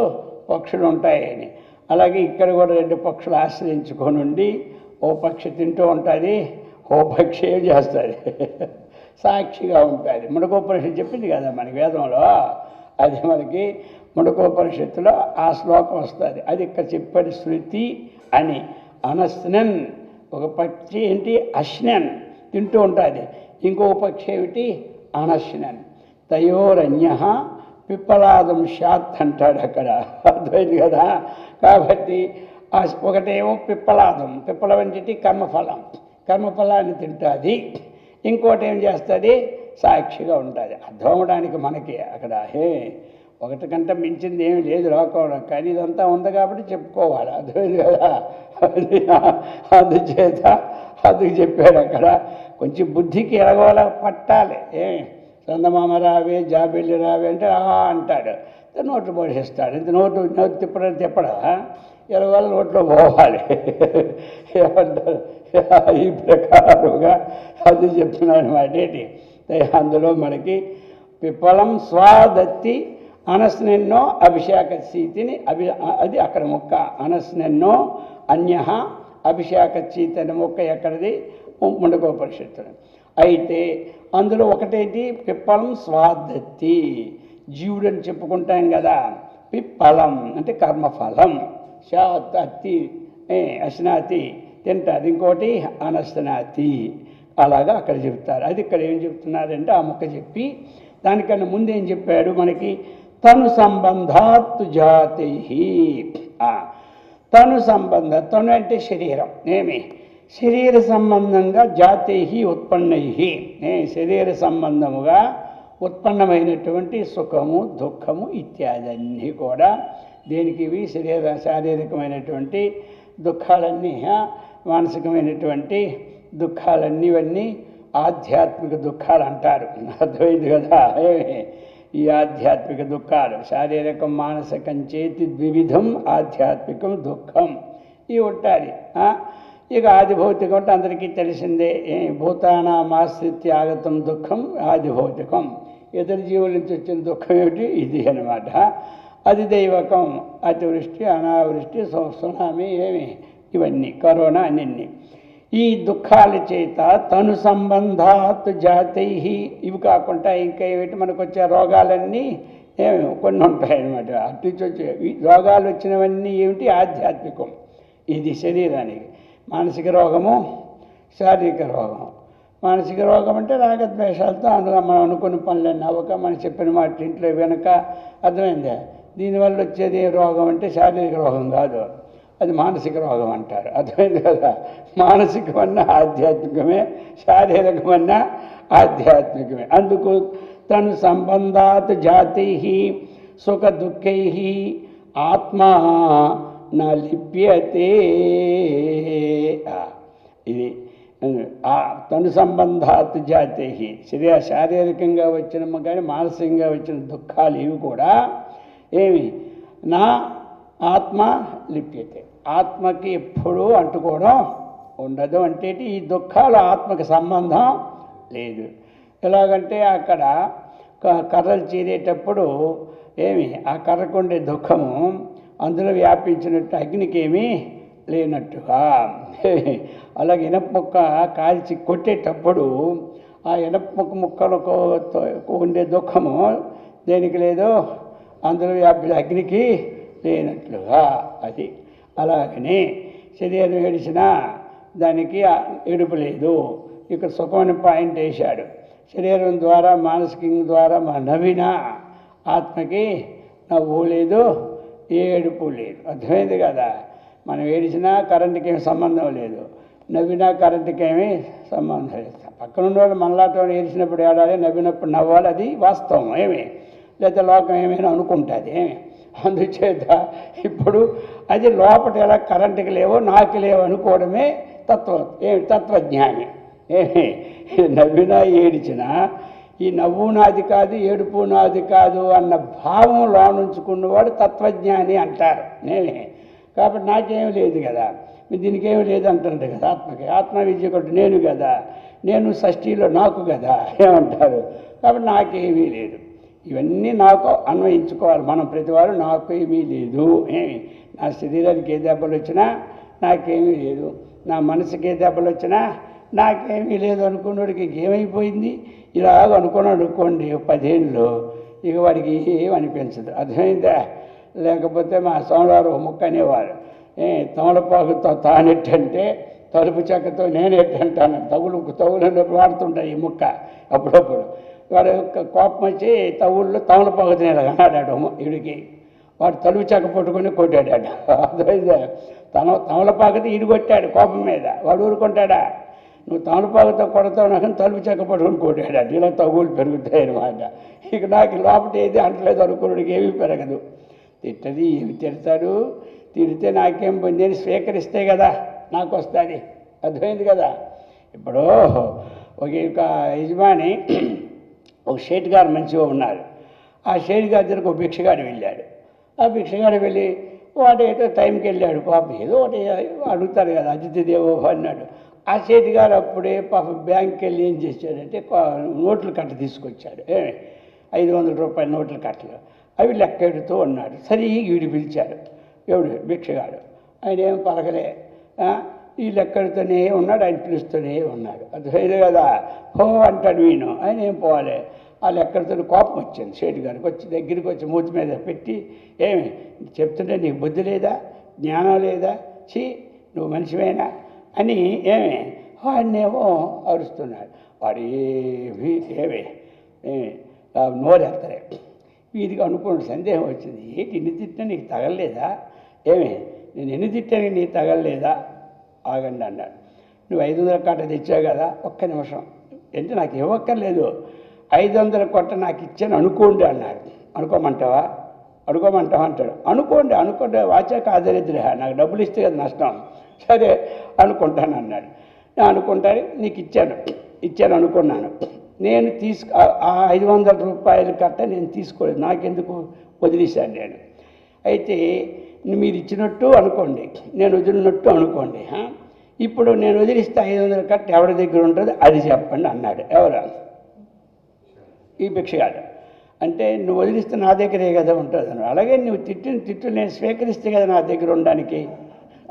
పక్షులు ఉంటాయని. అలాగే ఇక్కడ కూడా 2 పక్షులు ఆశ్రయించుకొని ఉండి ఓ పక్షి తింటూ ఉంటుంది, ఓ పక్షి ఏం చేస్తుంది, సాక్షిగా ఉంటుంది. ముండకోపనిషత్తు చెప్పింది కదా మనకి వేదంలో, అది మనకి ముండకోపనిషత్తులో ఆ శ్లోకం వస్తుంది. అది ఇక్కడ చెప్పాడు శృతి అని. అనస్నన్ ఒక పక్షి ఏంటి, అశ్నన్ తింటూ ఉంటుంది, ఇంకో పక్షి ఏమిటి అనశ్నన్. తయోరన్య పిప్పలాదం శాత్ అంటాడు అక్కడ, అర్థమైంది కదా. కాబట్టి ఒకటేమో పిప్పలాదం, పిప్పలం అంటే కర్మఫలం, కర్మఫలాన్ని తింటుంది. ఇంకోటి ఏం చేస్తుంది, సాక్షిగా ఉంటుంది. అర్థం అవడానికి మనకి అక్కడ ఒకటి కంటే మించింది ఏమి లేదు లోకంలో, కానీ ఇదంతా ఉంది కాబట్టి చెప్పుకోవాలి, అర్థమైంది కదా. అందుచేత అందుకు చెప్పాడు అక్కడ. కొంచెం బుద్ధికి ఎరగోలా పట్టాలి. చందమామ రావే జాబిల్లి రావే అంటే అంటాడు, నోట్లు పోషిస్తాడు. ఇంత నోటు తిప్పడా ఎరగోల నోట్లో పోవాలి ఏమంటారు. ఈ ప్రకారముగా అది చెప్తున్నాడు అనమాట. ఏంటి అందులో మనకి పిప్పలం స్వాదత్తి అనస్నెన్నో అభిషేక చీతిని అది అక్కడ మొక్క. అనస్నెన్నో అన్య అభిషేక చీతి అనే మొక్క ఎక్కడిది, ముండకోపనిషత్తులు. అయితే అందులో ఒకటేంటి పిప్పలం స్వాదత్తి, జీవుడని చెప్పుకుంటాం కదా. పిప్పలం అంటే కర్మఫలం, శాత్ అత్తి అశ్నాతి తింటారు, ఇంకోటి అనస్నాతి. అలాగా అక్కడ చెప్తారు. అది ఇక్కడ ఏం చెప్తున్నారంటే ఆ మొక్క చెప్పి దానికన్నా ముందు ఏం చెప్పాడు మనకి, తను సంబంధాత్ జాతై. తను సంబంధ, తను అంటే శరీరం, శరీర సంబంధంగా జాతై ఉత్పన్నై, శరీర సంబంధముగా ఉత్పన్నమైనటువంటి సుఖము దుఃఖము ఇత్యాది అన్నీ కూడా దేనికి ఇవి శారీరకమైనటువంటి దుఃఖాలన్నీ, మానసికమైనటువంటి దుఃఖాలన్నీ ఇవన్నీ ఆధ్యాత్మిక దుఃఖాలు అంటారు. అర్థమైంది కదా. ఈ ఆధ్యాత్మిక దుఃఖాలు శారీరకం మానసికం చేతి ద్వివిధం ఆధ్యాత్మికం దుఃఖం ఇవి ఉంటాయి. ఇక ఆదిభౌతికం అంటే అందరికీ తెలిసిందే, భూతానామాశ్రిత్య ఆగతం దుఃఖం ఆదిభౌతికం. ఇతర జీవుల నుంచి వచ్చిన దుఃఖం ఏమిటి, ఇది అనమాట. అది దైవకం, అతివృష్టి అనావృష్టి సునామీ ఇవన్నీ కరోనా అన్నీ. ఈ దుఃఖాల చేత తను సంబంధాత్ జాతై, ఇవి కాకుండా ఇంకా ఏమిటి మనకు వచ్చే రోగాలన్నీ కొన్ని ఉంటాయన్నమాట. అటు నుంచి వచ్చే రోగాలు వచ్చినవన్నీ ఏమిటి, ఆధ్యాత్మికం. ఇది శరీరానికి. మానసిక రోగము, శారీరక రోగం. మానసిక రోగం అంటే రాగద్వేషాలతో మనం అనుకున్న పనులన్నీ అవ్వక, మనం చెప్పిన మాట ఇంట్లో వెనక, అర్థమైందా. దీనివల్ల వచ్చేది రోగం అంటే శారీరక రోగం కాదు, అది మానసిక రోగం అంటారు. అర్థమైంది కదా. మానసికమన్నా ఆధ్యాత్మికమే, శారీరకమన్నా ఆధ్యాత్మికమే. అందుకు తను సంబంధాత్ జాతై సుఖ దుఃఖై ఆత్మా నా లిప్యతే. ఇది తను సంబంధాత్ జాతై, శారీరకంగా వచ్చిన కానీ మానసికంగా వచ్చిన దుఃఖాలు ఇవి కూడా నా ఆత్మ లిప్యతే, ఆత్మకి ఎప్పుడూ అంటుకోవడం ఉండదు. అంటే ఈ దుఃఖాలు ఆత్మకి సంబంధం లేదు. ఎలాగంటే అక్కడ కర్రలు చీరేటప్పుడు ఆ కర్రకుండే దుఃఖము అందులో వ్యాపించినట్టు అగ్నికి ఏమీ లేనట్టుగా, అలాగే ఇనప ముక్క కాల్చి కొట్టేటప్పుడు ఆ ఇనప ముక్కలకు ఉండే దుఃఖము దేనికి లేదో అందులో వ్యాపించి అగ్నికి లేనట్లుగా. అది అలాగనే శరీరం ఏడిచినా దానికి ఏడుపు లేదు. ఇక్కడ సుఖమైన పాయింట్ వేశాడు. శరీరం ద్వారా మానసికం ద్వారా మన నవ్వినా ఆత్మకి నవ్వు లేదు, ఏడుపు లేదు. అర్థమైంది కదా. మనం ఏడిచినా కరెంటుకి ఏమి సంబంధం లేదు, నవ్వినా కరెంటుకి ఏమీ సంబంధం లేదు. పక్కన ఉన్నవాళ్ళు మనలాతో ఏడిచినప్పుడు ఏడాలి, నవ్వినప్పుడు నవ్వాలి, అది వాస్తవం. లేదా లోకం ఏమైనా అనుకుంటుంది. అందుచేత ఇప్పుడు అది లోపల ఎలా కరెంటుకి లేవో నాకు లేవు ఈ నవ్వు నాది కాదు, ఏడుపు నాది కాదు అన్న భావం లోనుంచుకున్నవాడు తత్వజ్ఞాని అంటారు. నేనే కాబట్టి నాకేమీ లేదు కదా, దీనికేమీ లేదు అంటుంది కదా. ఆత్మకి ఆత్మ విద్య కొట్టు నేను కదా, నేను షష్ఠీలో నాకు కదా ఏమంటారు. కాబట్టి నాకేమీ లేదు. ఇవన్నీ నాకు అన్వయించుకోవాలి మనం ప్రతివారు. నాకు ఏమీ లేదు, నా శరీరానికి ఏ దెబ్బలు వచ్చినా నాకేమీ లేదు, నా మనసుకి ఏ దెబ్బలు వచ్చినా నాకేమీ లేదు అనుకున్నవాడికి ఏమైపోయింది. ఇలాగ అనుకున్నాడు అనుకోండి 10 ఏళ్ళు, ఇక వాడికి ఏమనిపించదు. అర్థమైందా? లేకపోతే మా సోమవారం ముక్క అనేవారు, తమలపాకుతో తానెట్టంటే తలుపు చెక్కతో నేనెట్టంటాను. తగులు వాడుతుంటాయి ఈ ముక్క అప్పుడప్పుడు. వాడు కోపం వచ్చి తగుళ్ళు తమలపాకు అన్నాడాడు వీడికి. వాడు తలుపు చెక్క పట్టుకొని కొట్టాడాడు. అర్థమైందా? తమలపాకుతో ఈడు కొట్టాడు కోపం మీద. వాడు ఊరుకుంటాడా? నువ్వు తమలపాకుతో కొడతావు నాకు తలుపు చెక్క పట్టుకొని కొట్టాడు. ఇలా తగులు పెరుగుతాయి అన్నమాట. ఇక నాకు లోపల ఏది అంటలేదు అనుకున్నాడికి ఏమీ పెరగదు. తిట్టది ఏమి తిడతాడు? తిడితే నాకేం పోయింది, నేను స్వీకరిస్తే కదా నాకు వస్తుంది. అర్థమైంది కదా? ఇప్పుడు ఒక యజమాని ఒక షేట్ గారు మంచిగా ఉన్నారు. ఆ షేట్ గారి దగ్గరకు ఒక భిక్షగాడు వెళ్ళాడు. ఆ భిక్షగాడు వెళ్ళి వాడు ఏదో టైంకి వెళ్ళాడు. పాపం ఏదో ఒకటి అడుగుతారు కదా, అతిథి దేవో అన్నాడు. ఆ షేట్ గారు అప్పుడే పాపం బ్యాంక్కి వెళ్ళి ఏం చేశాడంటే నోట్ల కట్ట తీసుకొచ్చాడు. 500 రూపాయల నోట్ల కట్టలు. అవి లెక్కెడుతూ ఉన్నాడు. సరే వీడు పిలిచాడు. ఎవడు? భిక్షగాడు. ఆయన ఏం పలకలే, ఈ లెక్కడితోనే ఉన్నాడు. ఆయన పిలుస్తూనే ఉన్నాడు. అర్థమైంది కదా? హో అంటాడు వీణు. ఆయన ఏం పోవాలి. ఆ లెక్కడితో కోపం వచ్చింది షేట్ గారికి. వచ్చి దగ్గరికి వచ్చి మూతి మీద పెట్టి, ఏమి చెప్తుంటే నీకు బుద్ధి లేదా, జ్ఞానం లేదా, చీ నువ్వు మనిషివేనా అని వాడినేమో అరుస్తున్నాడు. వాడు ఏమి నోరెత్తలే. వీడికి అనుకోండి సందేహం వచ్చింది. ఏంటి ఎన్ని తిట్టినా నీకు తగలలేదా? నేను ఎన్ని తిట్టాను నీకు తగలలేదా? ఆగండి అన్నాడు. నువ్వు 500 కట్ట తెచ్చావు కదా, ఒక్క నిమిషం అంటే నాకు ఇవ్వక్కర్లేదు, 500 కొట్ట నాకు ఇచ్చాను అనుకోండి అన్నాడు. అనుకోమంటావా అంటాడు. అనుకోండి వాచా కాదరిద్ర, నాకు డబ్బులు ఇస్తే కదా నష్టం. సరే అనుకుంటాను అన్నాడు. నేను అనుకుంటాను, నీకు ఇచ్చాను అనుకున్నాను. నేను ఆ 500 రూపాయల కట్ట నేను తీసుకోలేదు, నాకెందుకు వదిలేశాను నేను. అయితే మీరు ఇచ్చినట్టు అనుకోండి, నేను వదిలినట్టు అనుకోండి. ఇప్పుడు నేను వదిలిస్తే 500 కట్ట ఎవరి దగ్గర ఉంటుందో అది చెప్పండి అన్నాడు. ఎవరు? ఈ భిక్షగాడు. అంటే నువ్వు వదిలిస్తే నా దగ్గరే కదా ఉంటుంది అన్నాడు. అలాగే నువ్వు తిట్టు నేను స్వీకరిస్తే కదా నా దగ్గర ఉండడానికి,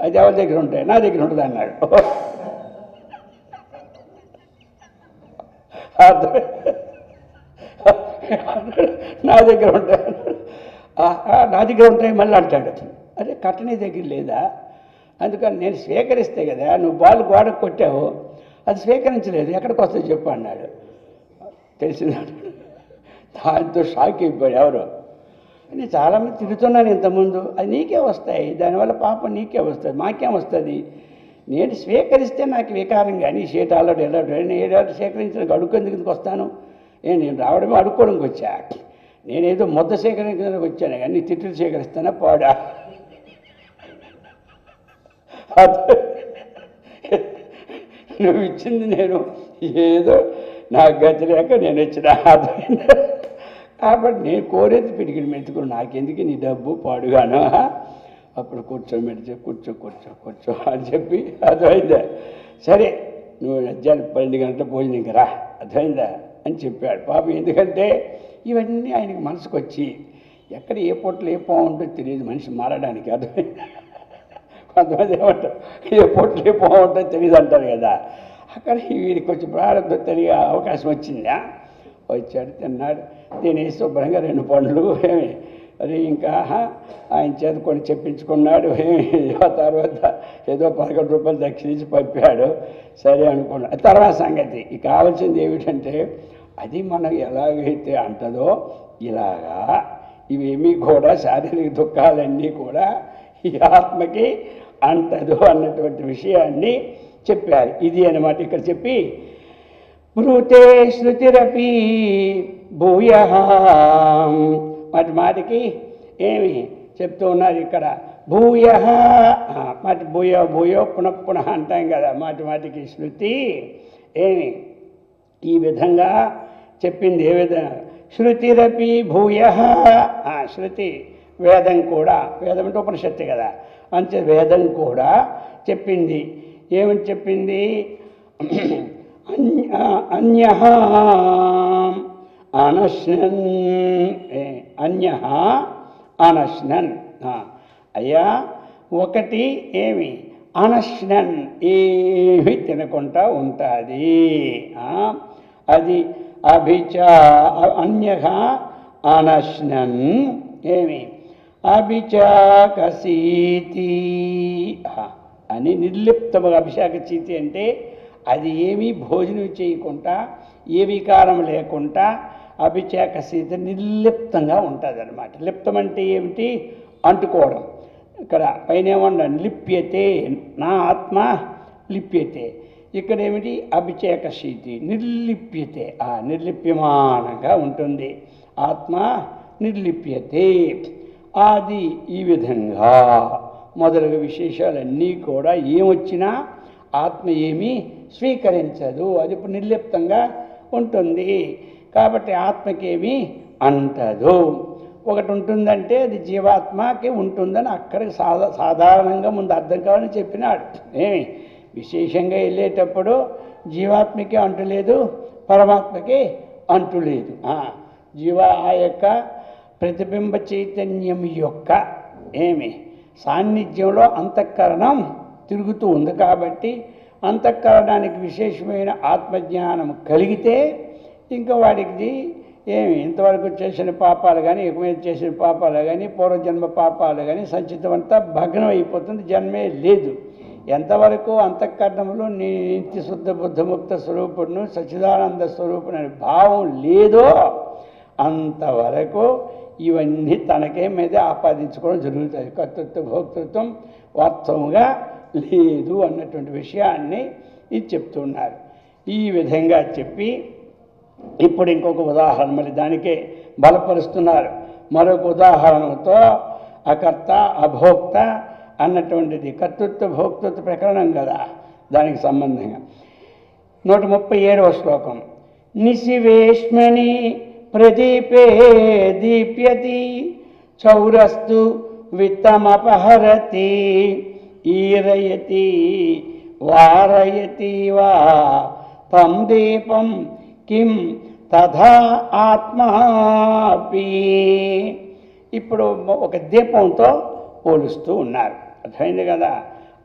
అది ఎవరి దగ్గర ఉంటాయి? నా దగ్గర ఉంటుంది అన్నాడు. నా దగ్గర ఉంటాయి, నా దగ్గర ఉంటాయి మళ్ళీ అంటాడు. అదే కట్ట నీ దగ్గర లేదా? అందుకని నేను స్వీకరిస్తే కదా, నువ్వు బాల్ గోడకు కొట్టావు, అది స్వీకరించలేదు, ఎక్కడికి వస్తుంది చెప్పు అన్నాడు. తెలిసిందాడు. దాంతో షాక్ అయిపోయాడు. ఎవరు? నేను చాలామంది తిరుగుతున్నాను ఇంతకుముందు, అది నీకే వస్తాయి, దానివల్ల పాపం నీకే వస్తుంది, మాకేం వస్తుంది. నేను స్వీకరిస్తే నాకు వికారం, కానీ షేటాలో ఏదో సేకరించడానికి అడుక్కేందుకు వస్తాను? నేను రావడమే అడుక్కోవడానికి వచ్చా. నేనేదో ముద్ద సేకరించడానికి వచ్చాను, కానీ తిట్టులు సేకరిస్తానా పాడా? నువ్వు ఇచ్చింది నేను ఏదో నా గతి లేక నేను వచ్చిన. కాబట్టి నేను కోరేది పిడికిడి మెత్తుకుని నాకెందుకు నీ డబ్బు పాడుగాను. అప్పుడు కూర్చోబెడితే కూర్చో అని చెప్పి, అర్థమైందా? సరే నువ్వు మధ్యాహ్నం 12 గంటల భోజనంకి రా, అర్థమైందా అని చెప్పాడు. పాపం ఎందుకంటే ఇవన్నీ ఆయనకి మనసుకు వచ్చి, ఎక్కడ ఏ పొట్లు ఏ బాగుంటుందో తెలియదు మనిషి మారడానికి. అర్థమైందా? కొంతమంది ఏమంటారు ఏ పొట్లు ఏ బాగుంటుందో తెలియదు అంటారు కదా. అక్కడ వీడికి కొంచెం ప్రారంభం తెలియ అవకాశం వచ్చిందా? వచ్చాడు, తిన్నాడు, తినేసి శుభ్రంగా 2 పండ్లు అది ఇంకా ఆయన చేత కొన్ని చెప్పించుకున్నాడు. తర్వాత ఏదో 11 రూపాయలు దక్షిణించి పంపాడు. సరే అనుకున్నాడు. తర్వాత సంగతి ఇక కావాల్సింది ఏమిటంటే, అది మనం ఎలాగైతే అంటదో ఇలాగా ఇవేమీ కూడా శారీరక దుఃఖాలన్నీ కూడా ఈ ఆత్మకి అంటదు అన్నటువంటి విషయాన్ని చెప్పారు. ఇది అన్నమాట ఇక్కడ చెప్పి, బ్రూతే శృతిరపి భూయ మాటికి ఏమి చెప్తూ ఉన్నారు ఇక్కడ, భూయ మాటి భూయో పునః అంటాం కదా. మాటికి శృతి ఏమి ఈ విధంగా చెప్పింది ఏ విధంగా శృతిరపి భూయ, శృతి వేదం కూడా, వేదం అంటే ఉపనిషత్తు కదా, అంతే వేదం కూడా చెప్పింది. ఏమని చెప్పింది? అన్యః అనశ్నన్, అన్యః అనశ్నన్, అయ్యా ఒకటి ఏమి అనశ్నన్, ఏమి తినకుండా ఉంటుంది. అది అన్యః అనశ్నన్ ఏమి అభిచాకసీతి అని నిర్లిప్తముగా. అభిషాకచీతి అంటే అది ఏమీ భోజనం చేయకుండా, ఏ వికారం లేకుండా అభిచాకసీతి నిర్లిప్తంగా ఉంటుంది అన్నమాట. లిప్తం అంటే ఏమిటి? అంటుకోవడం. ఇక్కడ పైన ఏమన్నా లిప్యతే, నా ఆత్మ లిప్యతే. ఇక్కడ ఏమిటి? అభిచేకశీతి, నిర్లిప్యతే, నిర్లిప్యమానంగా ఉంటుంది ఆత్మ, నిర్లిప్యతే. అది ఈ విధంగా మొదలగు విశేషాలన్నీ కూడా ఏమొచ్చినా ఆత్మ ఏమీ స్వీకరించదు, అది ఇప్పుడు నిర్లిప్తంగా ఉంటుంది. కాబట్టి ఆత్మకేమీ అంటదు. ఒకటి ఉంటుందంటే అది జీవాత్మకి ఉంటుందని అక్కడికి సాధారణంగా ముందు అర్థం కావాలని చెప్పినాడు. ఏమి విశేషంగా వెళ్ళేటప్పుడు జీవాత్మకి అంటులేదు, పరమాత్మకి అంటులేదు. ఆ యొక్క ప్రతిబింబ చైతన్యం యొక్క ఏమి సాన్నిధ్యంలో అంతఃకరణం తిరుగుతూ ఉంది. కాబట్టి అంతఃకరణానికి విశేషమైన ఆత్మజ్ఞానం కలిగితే ఇంకా వాడికి ఏమి ఇంతవరకు చేసిన పాపాలు కానీ, ఎక్కువ చేసిన పాపాలు కానీ, పూర్వజన్మ పాపాలు కానీ సంచితం అంతా భగ్నం అయిపోతుంది, జన్మే లేదు. ఎంతవరకు అంతఃకరణంలో నిత్య శుద్ధ బుద్ధముక్త స్వరూపుడును సచ్చిదానంద స్వరూపుడు అనే భావం లేదో అంతవరకు ఇవన్నీ తనకే మీద ఆపాదించుకోవడం జరుగుతుంది. కర్తృత్వ భోక్తృత్వం వాస్తవంగా లేదు అన్నటువంటి విషయాన్ని ఇది చెప్తున్నారు. ఈ విధంగా చెప్పి ఇప్పుడు ఇంకొక ఉదాహరణ మళ్ళీ దానికే బలపరుస్తున్నారు. మరొక ఉదాహరణతో అకర్త అభోక్త అన్నటువంటిది కర్తృత్వ భోక్తృత్వ ప్రకరణం కదా, దానికి సంబంధంగా 137వ శ్లోకం. నిశివేష్మణి ప్రదీపే దీప్యతి చౌరస్తు విత్తమపహరతి ఈరయతి వారయతి వా తం దీపం కిం తథా ఆత్మాపి. ఇప్పుడు ఒక దీపంతో పోలుస్తూ ఉన్నారు. అర్థమైంది కదా?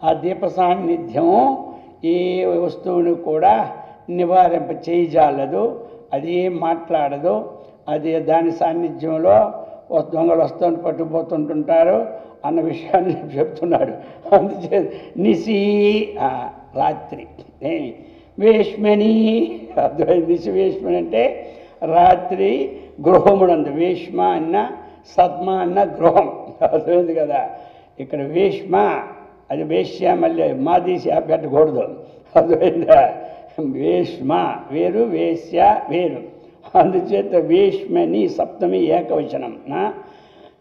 ఆ దీప సాన్నిధ్యం ఏ వస్తువుని కూడా నివారింప చేయజాలదు, అది ఏం మాట్లాడదు. అది దాని సాన్నిధ్యంలో దొంగలు వస్తూ పట్టుకుపోతుంటుంటారు అన్న విషయాన్ని చెప్తున్నాడు. అందుచే నిశి రాత్రి వేష్మణి, నిశి వేష్మణి అంటే రాత్రి గృహమునందు. వేష్మ అన్న సద్మ అన్న గృహం, అర్థమైంది కదా? ఇక్కడ వేష్మ అది వేశ్య, మళ్ళీ మా తీసి పెట్టకూడదు, అర్థమైందా? వేష్మ వేరు, వేశ్య వేరు. అందుచేత వేష్మని సప్తమి ఏకవచనం.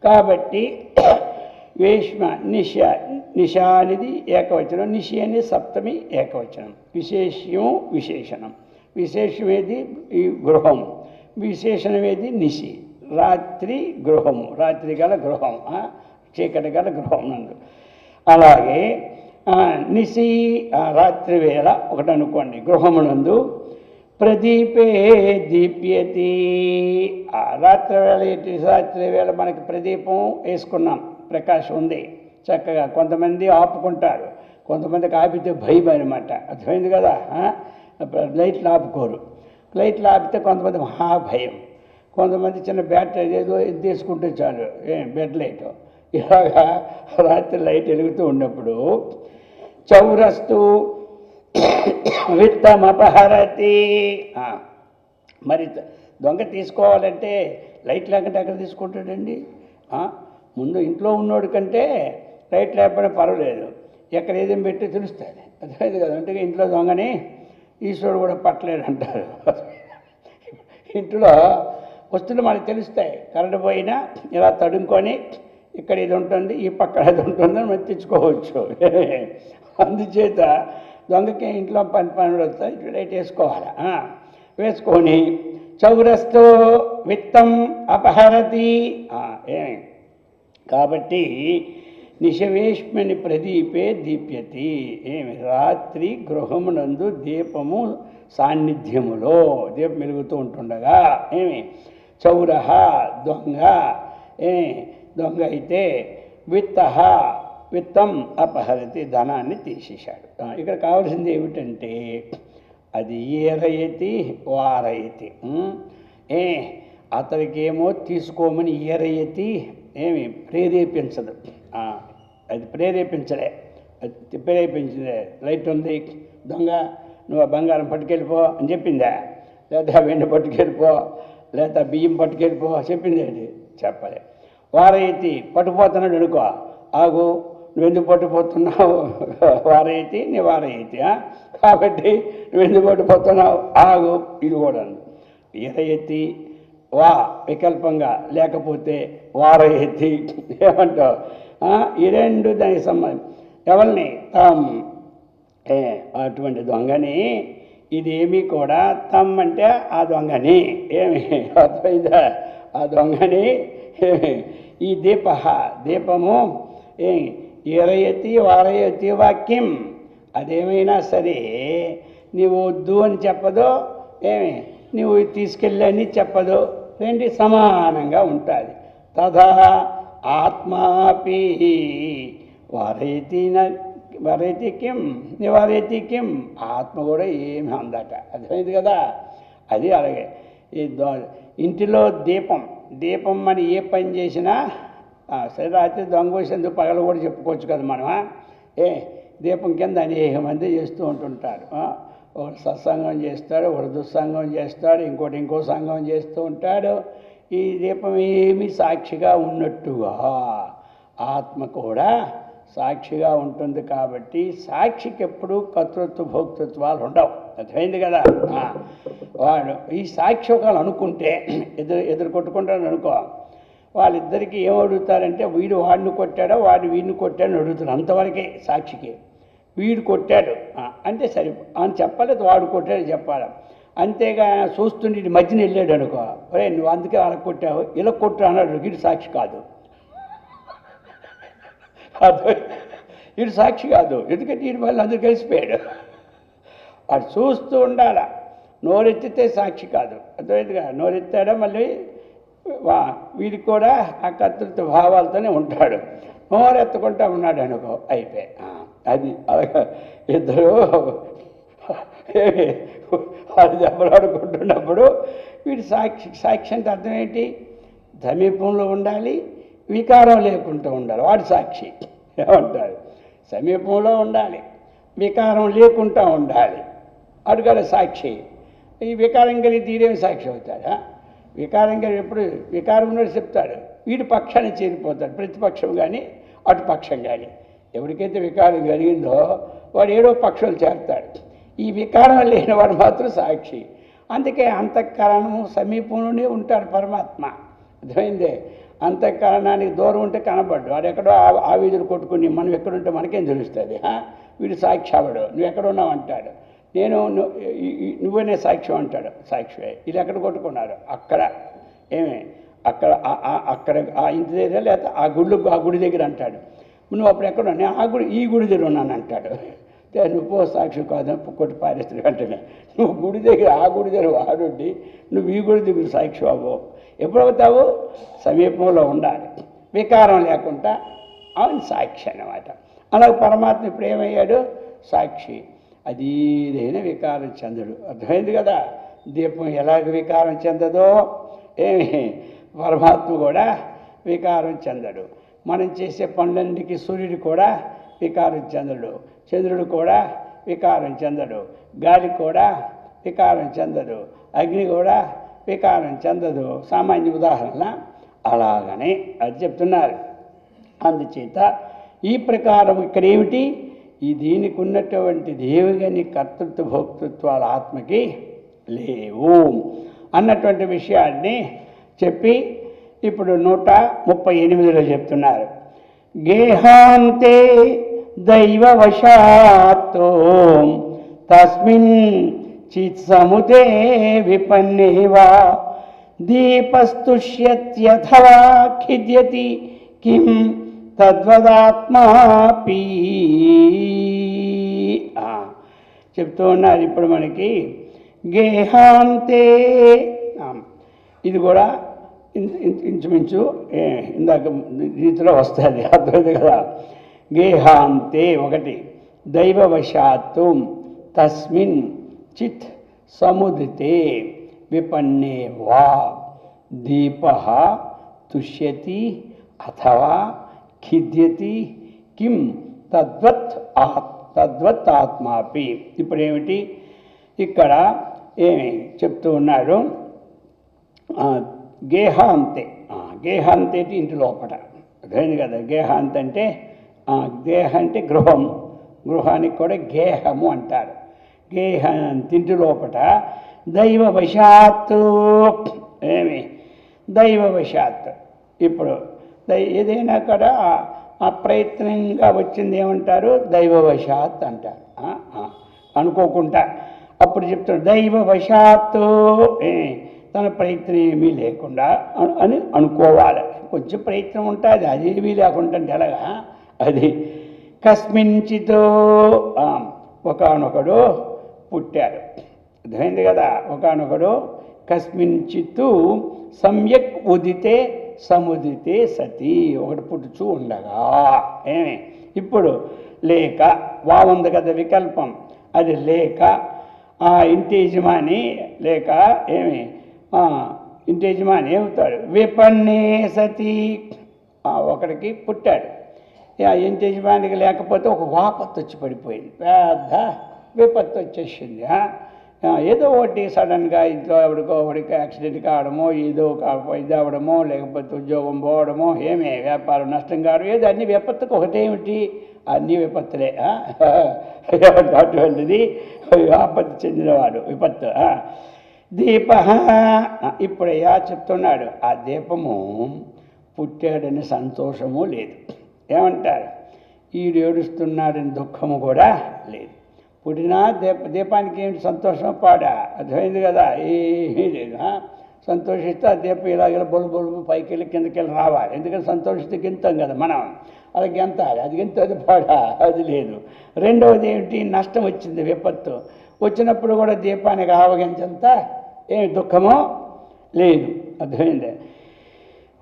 కాబట్టి వేష్మ నిష, నిష అనేది ఏకవచనం, నిషి అనేది సప్తమి ఏకవచనం. విశేష్యం విశేషణం. విశేషమేది ఈ గృహము, విశేషణమేది నిషి. రాత్రి గృహము, రాత్రి గల గృహం, చీకటి గల గృహం నందు. అలాగే నిశి రాత్రి వేళ ఒకటి అనుకోండి, గృహమునందు ప్రదీపే దీప్యతి. రాత్రి వేళ ఏంటి? రాత్రి వేళ మనకి ప్రదీపం వేసుకున్నాం, ప్రకాశం ఉంది చక్కగా. కొంతమంది ఆపుకుంటారు, కొంతమందికి ఆపితే భయం అనమాట, అర్థమైంది కదా? లైట్లు ఆపుకోరు. లైట్లు ఆపితే కొంతమంది మహాభయం, కొంతమంది చిన్న బ్యాటరీ ఏదో తీసుకుంటే చాలు, బెడ్ లైట్. ఇలాగా రాత్రి లైట్ వెలుగుతూ ఉన్నప్పుడు చౌరస్తు విత్తమపహరతి. మరి దొంగ తీసుకోవాలంటే లైట్ లేకుంటే ఎక్కడ తీసుకుంటాడండి? ముందు ఇంట్లో ఉన్నోడి కంటే లైట్ లేకపోయినా పర్వాలేదు, ఎక్కడ ఏదేం పెట్టి తెలుస్తుంది, అర్థమైంది కదా? అంటే ఇంట్లో దొంగని ఈశ్వరుడు కూడా పట్టలేడు అంటారు. ఇంట్లో వస్తువులు మనకు తెలుస్తాయి, కరెంటు పోయినా ఇలా తడుముకొని ఇక్కడ ఇది ఉంటుంది, ఈ పక్కన ఇది ఉంటుందని మనం తెచ్చుకోవచ్చు. అందుచేత దొంగకి ఇంట్లో పని వస్తాయి, లైట్ వేసుకోవాలి. వేసుకొని చౌరస్తో విత్తం అపహరతి. ఏమి కాబట్టి నిశవేష్మని ప్రదీపే దీప్యతి. ఏమి రాత్రి గృహమునందు దీపము సాన్నిధ్యములో దీపం వెలుగుతూ ఉంటుండగా ఏమి చౌరహ దొంగ, దొంగ అయితే విత్తం అపహరతి ధనాన్ని తీసేశాడు. ఇక్కడ కావాల్సింది ఏమిటంటే అది ఏరయతి వారయతి. అతనికేమో తీసుకోమని ఏరయతి ఏమి ప్రేరేపించదు. అది ప్రేరేపించలే, అది ప్రేరేపించలే. లైట్ ఉంది దొంగ నువ్వు బంగారం పట్టుకెళ్ళిపో అని చెప్పిందా, లేదా వెండి పట్టుకెళ్ళిపో, లేదా బియ్యం పట్టుకెళ్ళిపో చెప్పింది అది చెప్పలే. వారయతి పట్టుకుపోతున్నాడు అనుకో, ఆగు నువ్వెందుకు పట్టుకుపోతున్నావు, వారయతి నీ వారయతి, కాబట్టి నువ్వెందుకు పట్టుకుపోతున్నావు ఆగు. ఇది కూడా ఎరయతి వా వికల్పంగా, లేకపోతే వారయతి ఏమంటావు. ఈ రెండు దానికి సంబంధం ఎవరిని అటువంటి దొంగని ఇదేమీ కూడా తమ్ అంటే ఆ దొంగని ఏమి అర్థమైందా, ఆ దొంగని ఈ దీపము ఏరయతి వారయతి వాక్యం అదేమైనా సరే నీవు వద్దు అని చెప్పదు, ఏమి నువ్వు తీసుకెళ్ళని చెప్పదు, రెండు సమానంగా ఉంటుంది. తథా ఆత్మాపి వారయతి కిం నివారయతి కిం, ఆత్మ కూడా ఏమి అందట. అర్థమైంది కదా. అది అలాగే ఈ ఇంటిలో దీపం అని ఏ పని చేసినా సరే, రాత్రి దొంగ వేసేందుకు పగలు కూడా చెప్పుకోవచ్చు కదా మనం. దీపం కింద అనేక మంది చేస్తూ ఉంటుంటారు. ఒకడు సత్సంగం చేస్తాడు, ఒకడు దుస్సంగం చేస్తాడు, ఇంకో సంగం చేస్తూ ఉంటాడు. ఈ దీపం ఏమి సాక్షిగా ఉన్నట్టుగా ఆత్మ కూడా సాక్షిగా ఉంటుంది. కాబట్టి సాక్షికి ఎప్పుడు కర్తృత్వ భోక్తృత్వాలు ఉండవు. అర్థమైంది కదా. వాడు ఈ సాక్షి ఒకళ్ళు అనుకుంటే ఎదురు కొట్టుకుంటాడని అనుకో, వాళ్ళిద్దరికీ ఏమడుగుతారంటే వీడు వాడిని కొట్టాడో వాడు వీడిని కొట్టాడని అడుగుతారు. అంతవరకే సాక్షికి. వీడు కొట్టాడు అంటే సరే అని చెప్పాలి, వాడు కొట్టాడు చెప్పాలి. అంతేగా చూస్తుండే ఇటు మధ్యన వెళ్ళాడు అనుకో, ఒరే నువ్వు అందుకే అలా కొట్టావు ఇలా కొట్టు అన్నాడు, వీడు సాక్షి కాదు. వీడు సాక్షి కాదు, ఎందుకంటే వీడి వల్ల అందరూ కలిసిపోయాడు. వాడు చూస్తూ ఉండాలా, నోరెత్తితే సాక్షి కాదు. అర్థమైందిగా, నోరెత్తాడో మళ్ళీ వీడికి కూడా ఆ కర్తృత్వ భావాలతోనే ఉంటాడు. నోరెత్తుకుంటా ఉన్నాడు అనుకో అయిపోయి. అది అలాగా ఇద్దరు వాడు దెబ్బలాడుకుంటున్నప్పుడు వీడు సాక్షి అంటే అర్థం ఏంటి, సమీపంలో ఉండాలి, వికారం లేకుండా ఉండాలి. వాడు సాక్షి ఏమంటారు, సమీపంలో ఉండాలి, వికారం లేకుండా ఉండాలి. అడుగల సాక్షి. ఈ వికారం కలిగి తీరేమి సాక్షి అవుతాడా? వికారం కలిగి ఎప్పుడు వికారం ఉన్నది చెప్తాడు, వీడి పక్షాన్ని చేరిపోతాడు. ప్రతిపక్షం కానీ అటుపక్షం కానీ. ఎవరికైతే వికారం కలిగిందో వాడు ఏడో పక్షులు చేరుతాడు. ఈ వికారం లేని వాడు మాత్రం సాక్షి. అందుకే అంతఃకరణము సమీపంలోనే ఉంటాడు పరమాత్మ. అర్థమైందే. అంతఃకరణానికి దూరం ఉంటే కనబడ్డు, వాడు ఎక్కడో ఆ వీధులు కొట్టుకుని మనం ఎక్కడుంటే మనకేం తెలుస్తుంది. వీడు సాక్షి అవడు, నువ్వు ఎక్కడున్నావు అంటాడు, నేను నువ్వేనే సాక్ష్యం అంటాడు, సాక్షి. ఇది ఎక్కడ కొట్టుకున్నారు అక్కడ, ఏమే అక్కడ ఆ ఇంటి దగ్గర లేకపోతే ఆ గుడి దగ్గర అంటాడు. నువ్వు అప్పుడు ఎక్కడ నేను ఈ గుడి దగ్గర ఉన్నాను అంటాడు. నువ్వు పో సాక్షి కాదు కొట్టి పారేస్తాడు వెంటనే. నువ్వు గుడి దగ్గర ఆ గుడి దగ్గర వాడుండి నువ్వు ఈ గుడి దగ్గర సాక్షి అవ్వవు. ఎప్పుడవుతావు? సమీపంలో ఉండాలి, వికారం లేకుండా అవును సాక్షి అన్నమాట. అలాగే పరమాత్మ ఇప్పుడు ఏమయ్యాడు? సాక్షి. అది ఏదైనా వికారం చెందడు. అర్థమైంది కదా. దీపం ఎలాగ వికారం చెందదో ఏమి పరమాత్మ కూడా వికారం చెందడు. మనం చేసే పనులన్నిటికీ సూర్యుడు కూడా వికారం చెందడు, చంద్రుడు కూడా వికారం చెందడు, గాలి కూడా వికారం చెందదు, అగ్ని కూడా వికారం చెందదు. సామాన్య ఉదాహరణ అలాగనే అది చెప్తున్నారు. అందుచేత ఈ ప్రకారం ఇక్కడ ఏమిటి, ఈ దీనికి ఉన్నటువంటి దేవిగని కర్తృత్వ భోక్తృత్వాల ఆత్మకి లేవు అన్నటువంటి విషయాన్ని చెప్పి ఇప్పుడు 138లో చెప్తున్నారు. గేహాంతే దైవవశాత్తు తస్మిన్ చిత్సముదే విపన్నేవా దీపస్తుష్యత్యథవా ఖిద్యతి కిం తద్వదాత్మాపి. చెప్తూ ఉన్నారు ఇప్పుడు మనకి గేహాంతే. ఇది కూడా ఇంచుమించు ఇందాక రీతిలో వస్తుంది, అర్థమైంది కదా. గేహాంతే ఒకటి, దైవవశాత్తు తస్మిన్ చిత్ సముదితే విపన్నే వా దీపః తుష్యతి అథవా ఖిద్యతి కిం తద్వత్ ఆత్మాపి. ఇప్పుడు ఏమిటి ఇక్కడ ఏమి చెప్తూ ఉన్నాడు? గేహాంతే. గేహాంతే ఇంటి లోపల, అర్థమైంది కదా. గేహాంత అంటే గేహ అంటే గృహం, గృహానికి కూడా గేహము అంటారు. గేహాంతింటి లోపల దైవవశాత్తు. ఏమి దైవవశాత్తు. ఇప్పుడు ఏదైనా కూడా అప్రయత్నంగా వచ్చింది ఏమంటారు? దైవవశాత్ అంటారు, అనుకోకుండా. అప్పుడు చెప్తాడు దైవవశాత్తు, తన ప్రయత్నం ఏమీ లేకుండా అని అనుకోవాలి. కొంచెం ప్రయత్నం ఉంటుంది, అదేమీ లేకుండా ఎలాగా అది. కస్మించితో ఒకనొకడు పుట్టాడు, అర్థమైంది కదా. ఒకనొకడు కస్మించిత్తు సమ్యక్ ఉదితే సముదితే సతీ, ఒకటి పుట్టుచూ ఉండగా. ఏమి ఇప్పుడు లేక వావుంది కదా వికల్పం, అది లేక ఇంటి యజమాని లేక ఏమి ఇంటి యజమాని ఏమవుతాడు? విపన్నే సతీ, ఒకడికి పుట్టాడు. ఇంటి యజమానికి లేకపోతే ఒక వాపత్తు వచ్చి పడిపోయింది, పెద్ద విపత్తు వచ్చేసింది. ఏదో ఒకటి సడన్గా ఇంట్లో ఎవడికి యాక్సిడెంట్ కావడమో, ఏదో ఇది అవ్వడమో, లేకపోతే ఉద్యోగం పోవడమో, ఏమే వ్యాపారం నష్టం కావడం, ఏదో అన్ని విపత్తుకు ఒకటేమిటి, అన్ని విపత్తులే. అటువంటిది ఆపత్తి చెందినవాడు విపత్తు. దీప. ఇప్పుడయ్యా చెప్తున్నాడు, ఆ దీపము పుట్టాడని సంతోషము లేదు. ఏమంటారు? ఈడు ఏడుస్తున్నాడని దుఃఖము కూడా లేదు. పుట్టినా దీపానికి ఏంటి సంతోషం పాడా, అర్థమైంది కదా. ఏమీ లేదు. సంతోషిస్తే ఆ దీపం ఇలాగ బొలు పైకి వెళ్ళి కిందకి వెళ్ళి రావాలి. ఎందుకంటే సంతోషిస్తే గెంతాం కదా మనం, అలా గెంతాలి. అది గెంతది పాడా, అది లేదు. రెండవది ఏమిటి? నష్టం వచ్చింది, విపత్తు వచ్చినప్పుడు కూడా దీపానికి ఆవగించంత ఏమి దుఃఖమో లేదు, అర్థమైంది.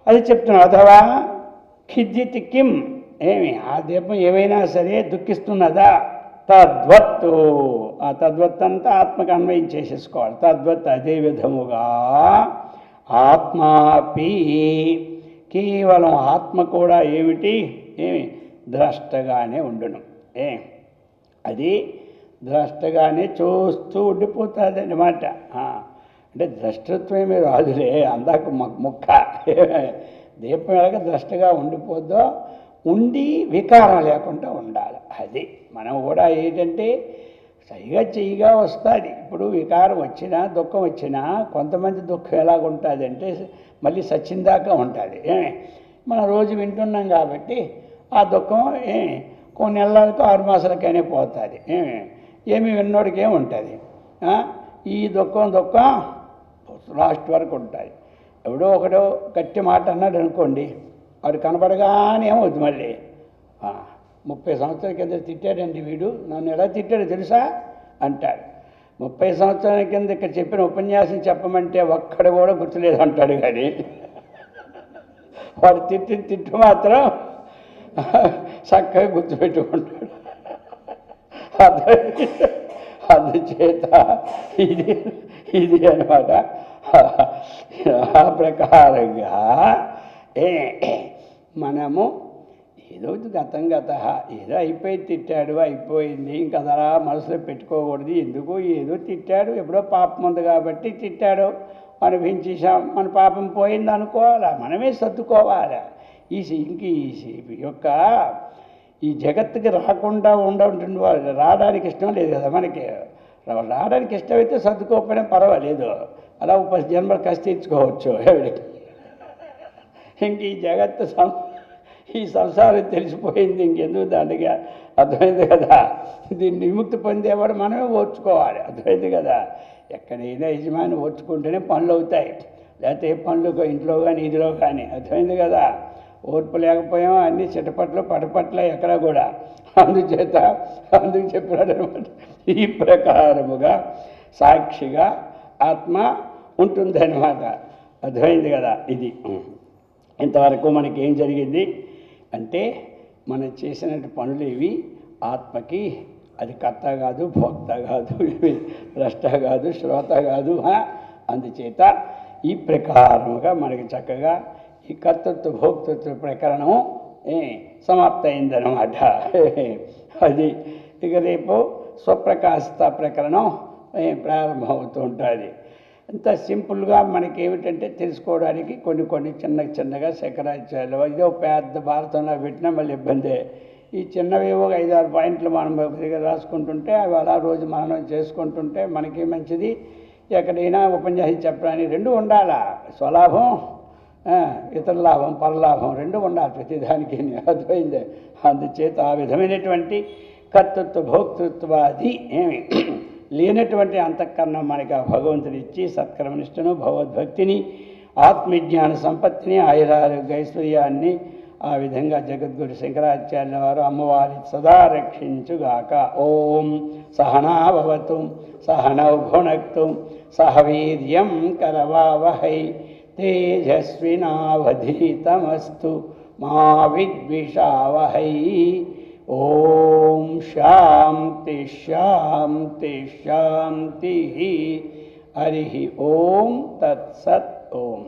అది చెప్తున్నాను. అథవా ఖిద్యతి కిం, ఏమి ఆ దీపం ఏమైనా సరే దుఃఖిస్తున్నదా? తద్వత్తు. ఆ తద్వత్ అంతా ఆత్మకు అన్వయం చేసేసుకోవాలి. తద్వత్ అదే విధముగా ఆత్మాపి, కేవలం ఆత్మ కూడా ఏమిటి? ఏమి ద్రష్టగానే ఉండును. అది ద్రష్టగానే చూస్తూ ఉండిపోతుంది అన్నమాట. అంటే ద్రష్టత్వమే రాదులే, అందాక ముక్క. దీపం ఎలాగ ద్రష్టగా ఉండిపోద్దో ఉండి వికారం లేకుండా ఉండాలి. అది మనం కూడా ఏంటంటే సరిగా చెయ్యిగా వస్తుంది. ఇప్పుడు వికారం వచ్చినా దుఃఖం వచ్చినా కొంతమంది దుఃఖం ఎలాగుంటుంది అంటే మళ్ళీ సచ్చిందాకా ఉంటుంది. మనం రోజు వింటున్నాం కాబట్టి ఆ దుఃఖం కొన్ని నెలలకు 6 మాసాలకైనా పోతుంది. ఏమి విన్నోడికి ఏముంటుంది? ఈ దుఃఖం లాస్ట్ వరకు ఉంటుంది. ఎవడో ఒకడో గట్టి మాట అన్నాడు అనుకోండి, వాడు కనపడగానే ఏమవుద్ది మళ్ళీ 30 సంవత్సరాల కింద తిట్టాడండి వీడు, నన్ను ఎలా తిట్టాడు తెలుసా అంటాడు. 30 సంవత్సరాల కింద ఇక్కడ చెప్పిన ఉపన్యాసం చెప్పమంటే ఒక్కడు కూడా గుర్తులేదు అంటాడు. కానీ వాడు తిట్టు మాత్రం చక్కగా గుర్తుపెట్టుకుంటాడు. అందుచేత ఇది అనమాట. ఆ ప్రకారంగా మనము ఏదో గత ఏదో అయిపోయి తిట్టాడు, అయిపోయింది, ఇంకా అలా మనసులో పెట్టుకోకూడదు. ఎందుకు ఏదో తిట్టాడు, ఎప్పుడో పాపం ఉంది కాబట్టి తిట్టాడు అనిపించేసాం, మన పాపం పోయింది అనుకోవాలా, మనమే సర్దుకోవాలి. ఈ జగత్తుకి రాకుండా ఉండేటువంటి వాళ్ళు రావడానికి ఇష్టం లేదు కదా మనకి. రావడానికి ఇష్టమైతే సర్దుకోకపోయినా పర్వాలేదు, అలా 10 జన్మలు కష్ట తీర్చుకోవచ్చు ఎవరికి. ఇంక ఈ జగత్తు ఈ సంసారం తెలిసిపోయింది, ఇంకెందుకు దాండిగా అర్థమైంది కదా. దీన్ని విముక్తి పొందేవాడు మనమే ఓర్చుకోవాలి. అర్థమైంది కదా. ఎక్కడైనా యజమాని ఓర్చుకుంటేనే పనులు అవుతాయి, లేకపోతే ఏ పనులు ఇంట్లో కానీ ఇదిలో కానీ. అర్థమైంది కదా. ఓర్పు లేకపోయాం అన్నీ చిటపట్లు పడపట్ల ఎక్కడ కూడా. అందుకు చెప్పినాడు అనమాట. ఈ ప్రకారముగా సాక్షిగా ఆత్మ ఉంటుందన్నమాట. అర్థమైంది కదా. ఇది ఇంతవరకు మనకి ఏం జరిగింది అంటే, మనం చేసినట్టు పనులు ఇవి ఆత్మకి అది కర్త కాదు, భోక్త కాదు, ద్రష్ట కాదు, శ్రోత కాదు. అందుచేత ఈ ప్రకారముగా మనకి చక్కగా ఈ కర్తృత్వ భోక్తృత్వ ప్రకరణం సమాప్త అయిందనమాట. అది ఇక రేపు స్వప్రకాశత ప్రకరణం ప్రారంభమవుతూ ఉంటుంది. అంత సింపుల్గా మనకి ఏమిటంటే తెలుసుకోవడానికి కొన్ని చిన్నగా శంకరాచార్యులు ఇదో పెద్ద భారతంలో పెట్టినా మళ్ళీ ఇబ్బందే. ఈ చిన్నవేవో 5-6 పాయింట్లు మనం దగ్గర రాసుకుంటుంటే అవి అలా రోజు మననం చేసుకుంటుంటే మనకి మంచిది. ఎక్కడైనా ఉపన్యాసం చెప్పడానికి 2 ఉండాలా, స్వలాభం ఇతర లాభం పరలాభం 2 ఉండాలి ప్రతిదానికి. అర్థమైందే. అందుచేత ఆ విధమైనటువంటి కర్తృత్వ భోక్తృత్వాది ఏమి లేనటువంటి అంతఃకరణం మనకి ఆ భగవంతుడు ఇచ్చి సత్కర్మనిష్టను, భగవద్భక్తిని, ఆత్మజ్ఞాన సంపత్తిని, ఆయురారోగ్య ఐశ్వర్యాన్ని ఆ విధంగా జగద్గురు శంకరాచార్యుల వారు అమ్మవారి సదా రక్షించుగాక. ఓం సహనాభవతు సహనౌ భునక్తు సహ వీర్యం కరవావహై తేజస్వినావధీతమస్తు మా విద్విషావహై. ఓం శాంతి శాంతి శాంతి. హరి ఓం తత్సత్. ఓం.